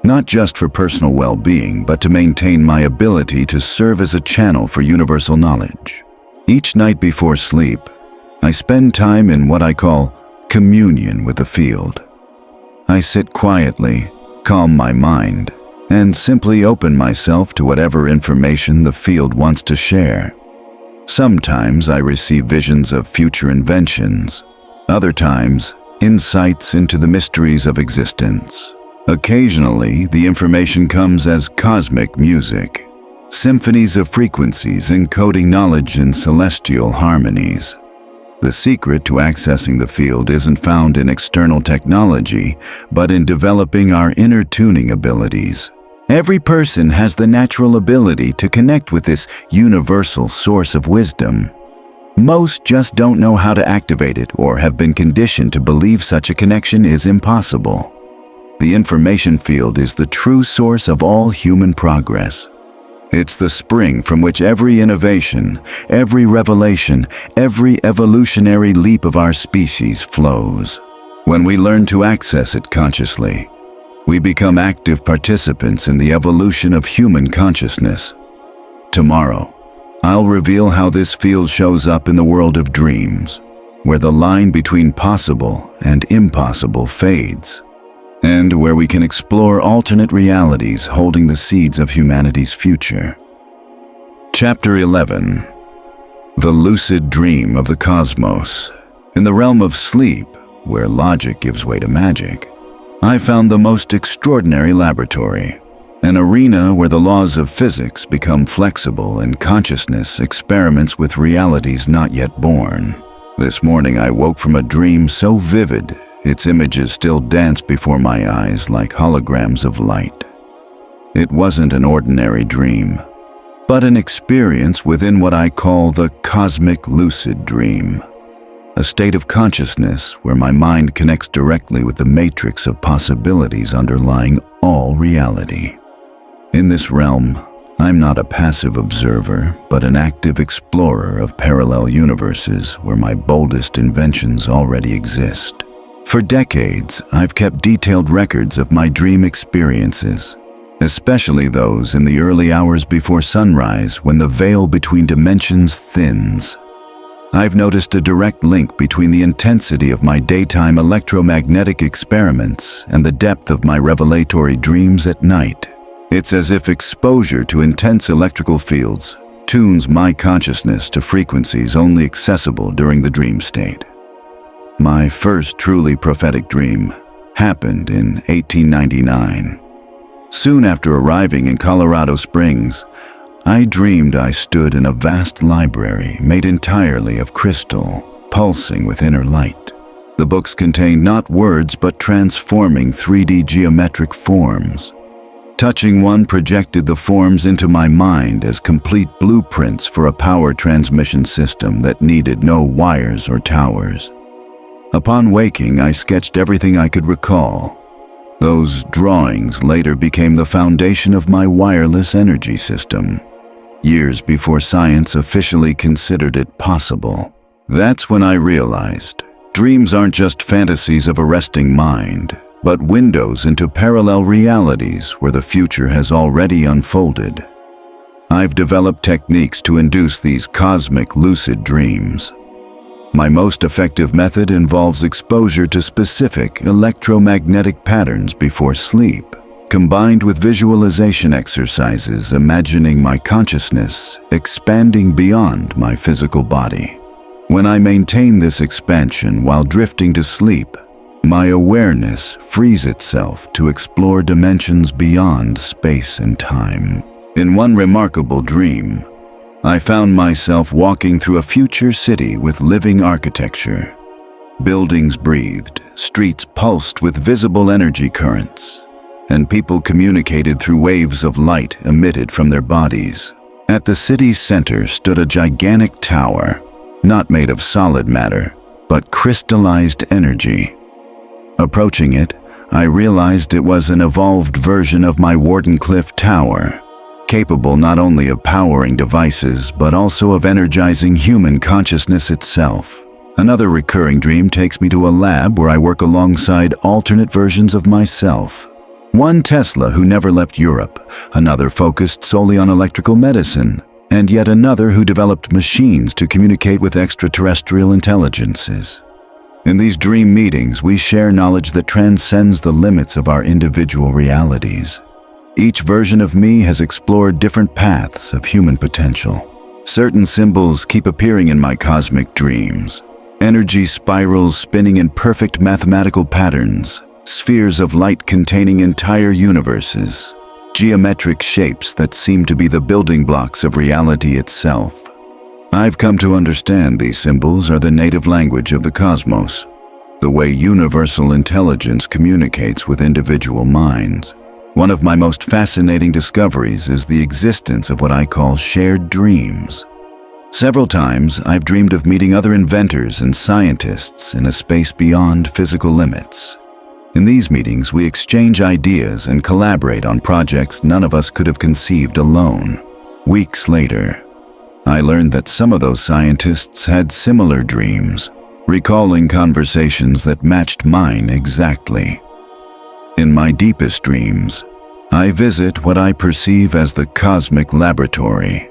not just for personal well-being, but to maintain my ability to serve as a channel for universal knowledge. Each night before sleep, I spend time in what I call communion with the field. I sit quietly, calm my mind, and simply open myself to whatever information the field wants to share. Sometimes I receive visions of future inventions, other times insights into the mysteries of existence. Occasionally, the information comes as cosmic music, symphonies of frequencies encoding knowledge in celestial harmonies. The secret to accessing the field isn't found in external technology, but in developing our inner tuning abilities. Every person has the natural ability to connect with this universal source of wisdom. Most just don't know how to activate it or have been conditioned to believe such a connection is impossible. The information field is the true source of all human progress. It's the spring from which every innovation, every revelation, every evolutionary leap of our species flows. When we learn to access it consciously, we become active participants in the evolution of human consciousness. Tomorrow, I'll reveal how this field shows up in the world of dreams, where the line between possible and impossible fades, and where we can explore alternate realities holding the seeds of humanity's future. Chapter 11. The lucid dream of the cosmos. In the realm of sleep, where logic gives way to magic, I found the most extraordinary laboratory, an arena where the laws of physics become flexible and consciousness experiments with realities not yet born. This morning I woke from a dream so vivid, its images still dance before my eyes like holograms of light. It wasn't an ordinary dream, but an experience within what I call the cosmic lucid dream. A state of consciousness where my mind connects directly with the matrix of possibilities underlying all reality. In this realm, I'm not a passive observer, but an active explorer of parallel universes where my boldest inventions already exist. For decades, I've kept detailed records of my dream experiences, especially those in the early hours before sunrise when the veil between dimensions thins. I've noticed a direct link between the intensity of my daytime electromagnetic experiments and the depth of my revelatory dreams at night. It's as if exposure to intense electrical fields tunes my consciousness to frequencies only accessible during the dream state. My first truly prophetic dream happened in 1899. Soon after arriving in Colorado Springs, I dreamed I stood in a vast library made entirely of crystal, pulsing with inner light. The books contained not words but transforming 3D geometric forms. Touching one projected the forms into my mind as complete blueprints for a power transmission system that needed no wires or towers. Upon waking, I sketched everything I could recall. Those drawings later became the foundation of my wireless energy system, years before science officially considered it possible. That's when I realized dreams aren't just fantasies of a resting mind, but windows into parallel realities where the future has already unfolded. I've developed techniques to induce these cosmic lucid dreams. My most effective method involves exposure to specific electromagnetic patterns before sleep, combined with visualization exercises imagining my consciousness expanding beyond my physical body. When I maintain this expansion while drifting to sleep, my awareness frees itself to explore dimensions beyond space and time. In one remarkable dream, I found myself walking through a future city with living architecture. Buildings breathed, streets pulsed with visible energy currents, and people communicated through waves of light emitted from their bodies. At the city's center stood a gigantic tower, not made of solid matter, but crystallized energy. Approaching it, I realized it was an evolved version of my Wardenclyffe Tower, capable not only of powering devices, but also of energizing human consciousness itself. Another recurring dream takes me to a lab where I work alongside alternate versions of myself. One Tesla who never left Europe, another focused solely on electrical medicine, and yet another who developed machines to communicate with extraterrestrial intelligences. In these dream meetings, we share knowledge that transcends the limits of our individual realities. Each version of me has explored different paths of human potential. Certain symbols keep appearing in my cosmic dreams. Energy spirals spinning in perfect mathematical patterns, spheres of light containing entire universes, geometric shapes that seem to be the building blocks of reality itself. I've come to understand these symbols are the native language of the cosmos, the way universal intelligence communicates with individual minds. One of my most fascinating discoveries is the existence of what I call shared dreams. Several times, I've dreamed of meeting other inventors and scientists in a space beyond physical limits. In these meetings, we exchange ideas and collaborate on projects none of us could have conceived alone. Weeks later, I learned that some of those scientists had similar dreams, recalling conversations that matched mine exactly. In my deepest dreams, I visit what I perceive as the cosmic laboratory,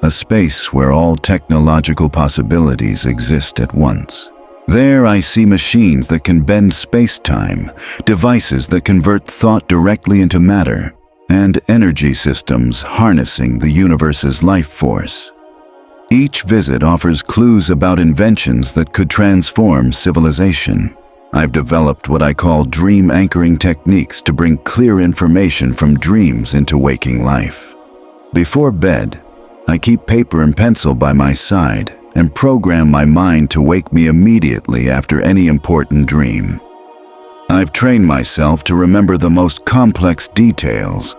a space where all technological possibilities exist at once. There I see machines that can bend space-time, devices that convert thought directly into matter, and energy systems harnessing the universe's life force. Each visit offers clues about inventions that could transform civilization. I've developed what I call dream anchoring techniques to bring clear information from dreams into waking life. Before bed, I keep paper and pencil by my side and program my mind to wake me immediately after any important dream. I've trained myself to remember the most complex details,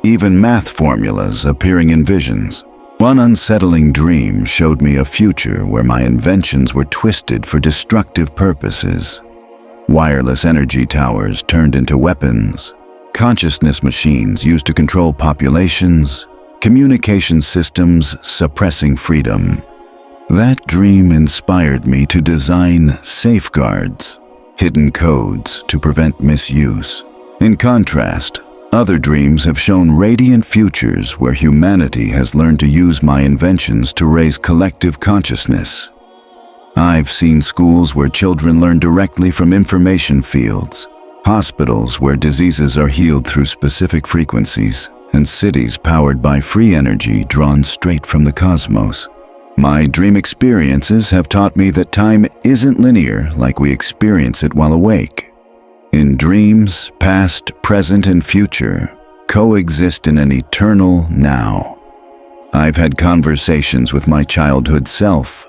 even math formulas appearing in visions. One unsettling dream showed me a future where my inventions were twisted for destructive purposes. Wireless energy towers turned into weapons, consciousness machines used to control populations, communication systems suppressing freedom. That dream inspired me to design safeguards, hidden codes to prevent misuse. In contrast, other dreams have shown radiant futures where humanity has learned to use my inventions to raise collective consciousness. I've seen schools where children learn directly from information fields, hospitals where diseases are healed through specific frequencies, and cities powered by free energy drawn straight from the cosmos. My dream experiences have taught me that time isn't linear like we experience it while awake. In dreams, past, present, and future coexist in an eternal now. I've had conversations with my childhood self,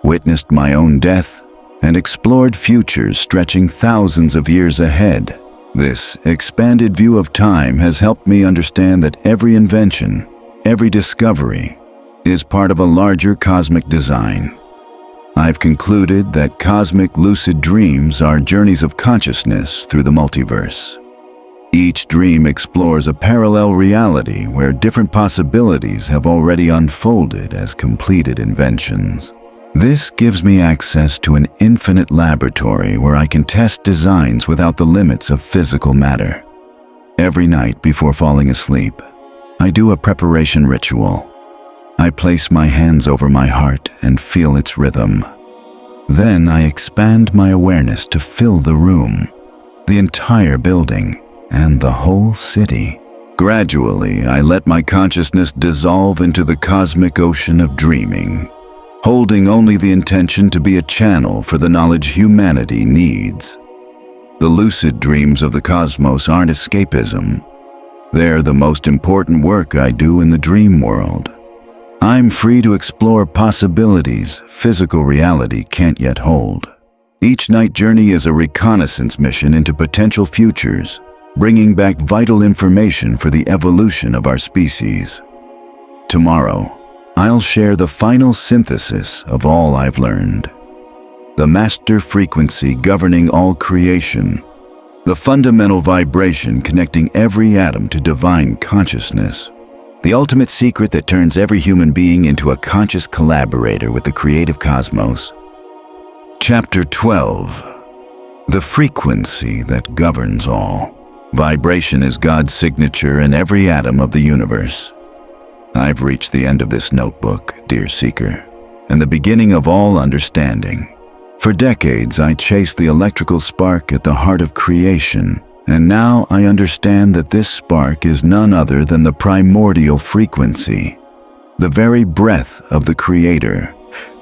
witnessed my own death, and explored futures stretching thousands of years ahead. This expanded view of time has helped me understand that every invention, every discovery, is part of a larger cosmic design. I've concluded that cosmic lucid dreams are journeys of consciousness through the multiverse. Each dream explores a parallel reality where different possibilities have already unfolded as completed inventions. This gives me access to an infinite laboratory where I can test designs without the limits of physical matter. Every night before falling asleep, I do a preparation ritual. I place my hands over my heart and feel its rhythm. Then I expand my awareness to fill the room, the entire building, and the whole city. Gradually, I let my consciousness dissolve into the cosmic ocean of dreaming, holding only the intention to be a channel for the knowledge humanity needs. The lucid dreams of the cosmos aren't escapism. They're the most important work I do in the dream world. I'm free to explore possibilities physical reality can't yet hold. Each night journey is a reconnaissance mission into potential futures, bringing back vital information for the evolution of our species. Tomorrow, I'll share the final synthesis of all I've learned. The master frequency governing all creation, the fundamental vibration connecting every atom to divine consciousness, the ultimate secret that turns every human being into a conscious collaborator with the creative cosmos. Chapter 12. The frequency that governs all. Vibration is God's signature in every atom of the universe. I've reached the end of this notebook, dear seeker, and the beginning of all understanding. For decades, I chased the electrical spark at the heart of creation, and now I understand that this spark is none other than the primordial frequency, the very breath of the Creator,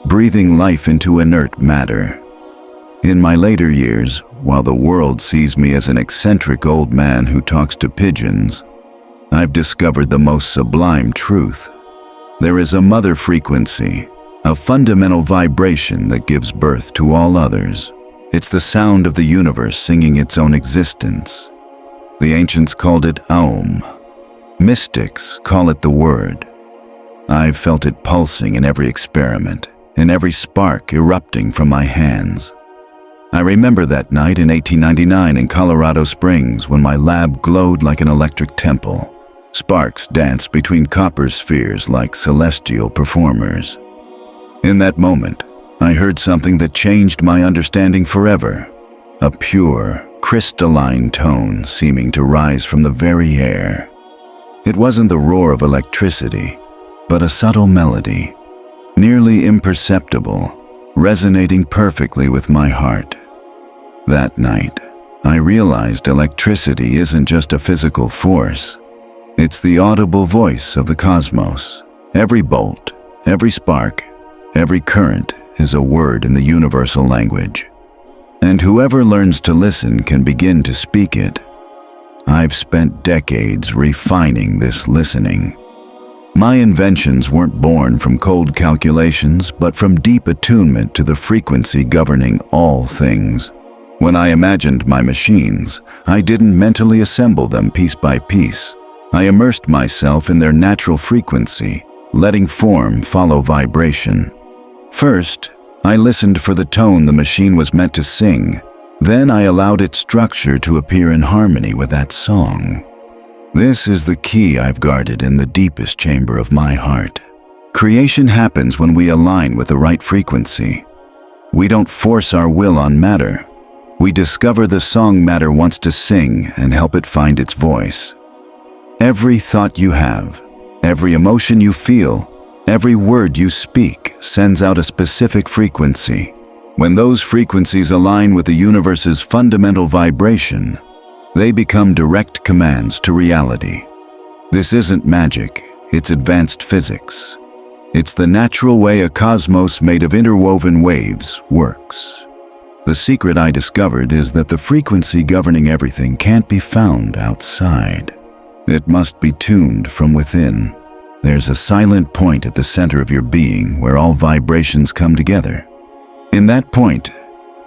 breathing life into inert matter. In my later years, while the world sees me as an eccentric old man who talks to pigeons, I've discovered the most sublime truth. There is a mother frequency, a fundamental vibration that gives birth to all others. It's the sound of the universe singing its own existence. The ancients called it Aum. Mystics call it the Word. I've felt it pulsing in every experiment, in every spark erupting from my hands. I remember that night in 1899 in Colorado Springs when my lab glowed like an electric temple. Sparks danced between copper spheres like celestial performers. In that moment, I heard something that changed my understanding forever. A pure, crystalline tone seeming to rise from the very air. It wasn't the roar of electricity, but a subtle melody, nearly imperceptible, resonating perfectly with my heart. That night, I realized electricity isn't just a physical force. It's the audible voice of the cosmos. Every bolt, every spark, every current is a word in the universal language. And whoever learns to listen can begin to speak it. I've spent decades refining this listening. My inventions weren't born from cold calculations, but from deep attunement to the frequency governing all things. When I imagined my machines, I didn't mentally assemble them piece by piece. I immersed myself in their natural frequency, letting form follow vibration. First, I listened for the tone the machine was meant to sing. Then I allowed its structure to appear in harmony with that song. This is the key I've guarded in the deepest chamber of my heart. Creation happens when we align with the right frequency. We don't force our will on matter. We discover the song matter wants to sing and help it find its voice. Every thought you have, every emotion you feel, every word you speak sends out a specific frequency. When those frequencies align with the universe's fundamental vibration, they become direct commands to reality. This isn't magic, it's advanced physics. It's the natural way a cosmos made of interwoven waves works. The secret I discovered is that the frequency governing everything can't be found outside. It must be tuned from within. There's a silent point at the center of your being where all vibrations come together. In that point,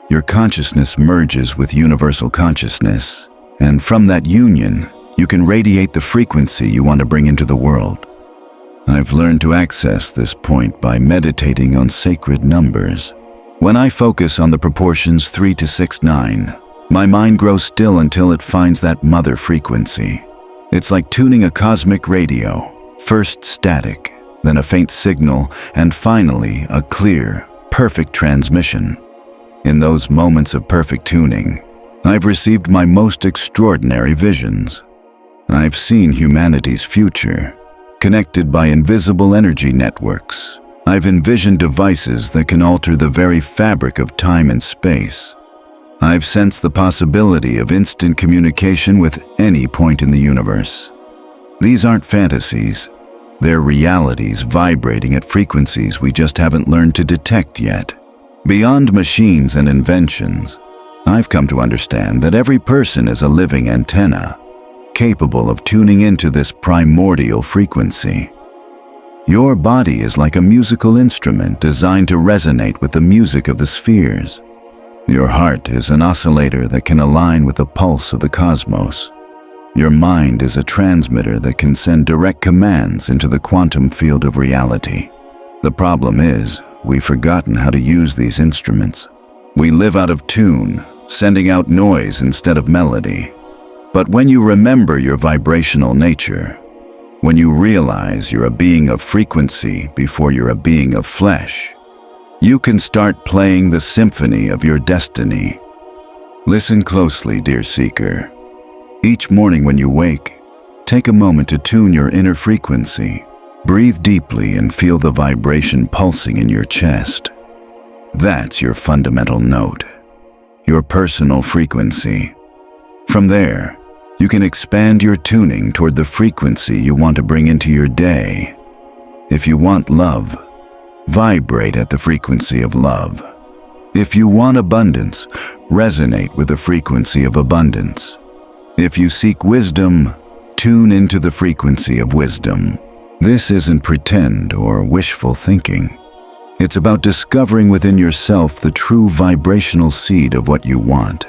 your consciousness merges with universal consciousness, and from that union, you can radiate the frequency you want to bring into the world. I've learned to access this point by meditating on sacred numbers. When I focus on the proportions 3 to 6, 9, my mind grows still until it finds that mother frequency. It's like tuning a cosmic radio, first static, then a faint signal, and finally a clear, perfect transmission. In those moments of perfect tuning, I've received my most extraordinary visions. I've seen humanity's future, connected by invisible energy networks. I've envisioned devices that can alter the very fabric of time and space. I've sensed the possibility of instant communication with any point in the universe. These aren't fantasies. They're realities vibrating at frequencies we just haven't learned to detect yet. Beyond machines and inventions, I've come to understand that every person is a living antenna, capable of tuning into this primordial frequency. Your body is like a musical instrument designed to resonate with the music of the spheres. Your heart is an oscillator that can align with the pulse of the cosmos. Your mind is a transmitter that can send direct commands into the quantum field of reality. The problem is, we've forgotten how to use these instruments. We live out of tune, sending out noise instead of melody. But when you remember your vibrational nature, when you realize you're a being of frequency before you're a being of flesh, you can start playing the symphony of your destiny. Listen closely, dear seeker. Each morning when you wake, take a moment to tune your inner frequency. Breathe deeply and feel the vibration pulsing in your chest. That's your fundamental note, your personal frequency. From there, you can expand your tuning toward the frequency you want to bring into your day. If you want love, vibrate at the frequency of love. If you want abundance, resonate with the frequency of abundance. If you seek wisdom, tune into the frequency of wisdom. This isn't pretend or wishful thinking. It's about discovering within yourself the true vibrational seed of what you want,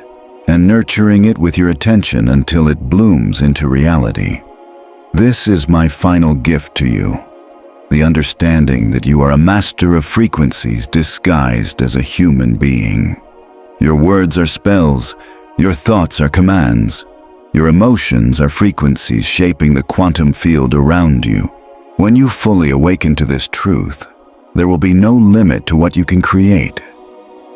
and nurturing it with your attention until it blooms into reality. This is my final gift to you, the understanding that you are a master of frequencies disguised as a human being. Your words are spells, your thoughts are commands, your emotions are frequencies shaping the quantum field around you. When you fully awaken to this truth, there will be no limit to what you can create.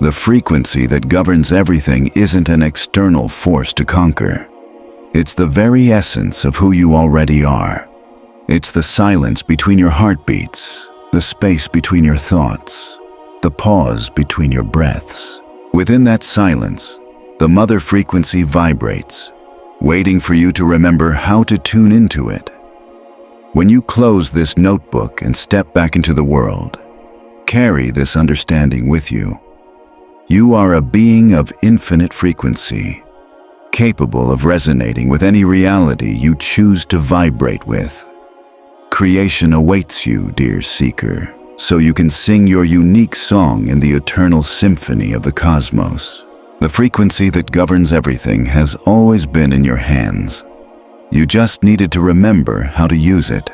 The frequency that governs everything isn't an external force to conquer. It's the very essence of who you already are. It's the silence between your heartbeats, the space between your thoughts, the pause between your breaths. Within that silence, the mother frequency vibrates, waiting for you to remember how to tune into it. When you close this notebook and step back into the world, carry this understanding with you. You are a being of infinite frequency, capable of resonating with any reality you choose to vibrate with. Creation awaits you, dear seeker, so you can sing your unique song in the eternal symphony of the cosmos. The frequency that governs everything has always been in your hands. You just needed to remember how to use it.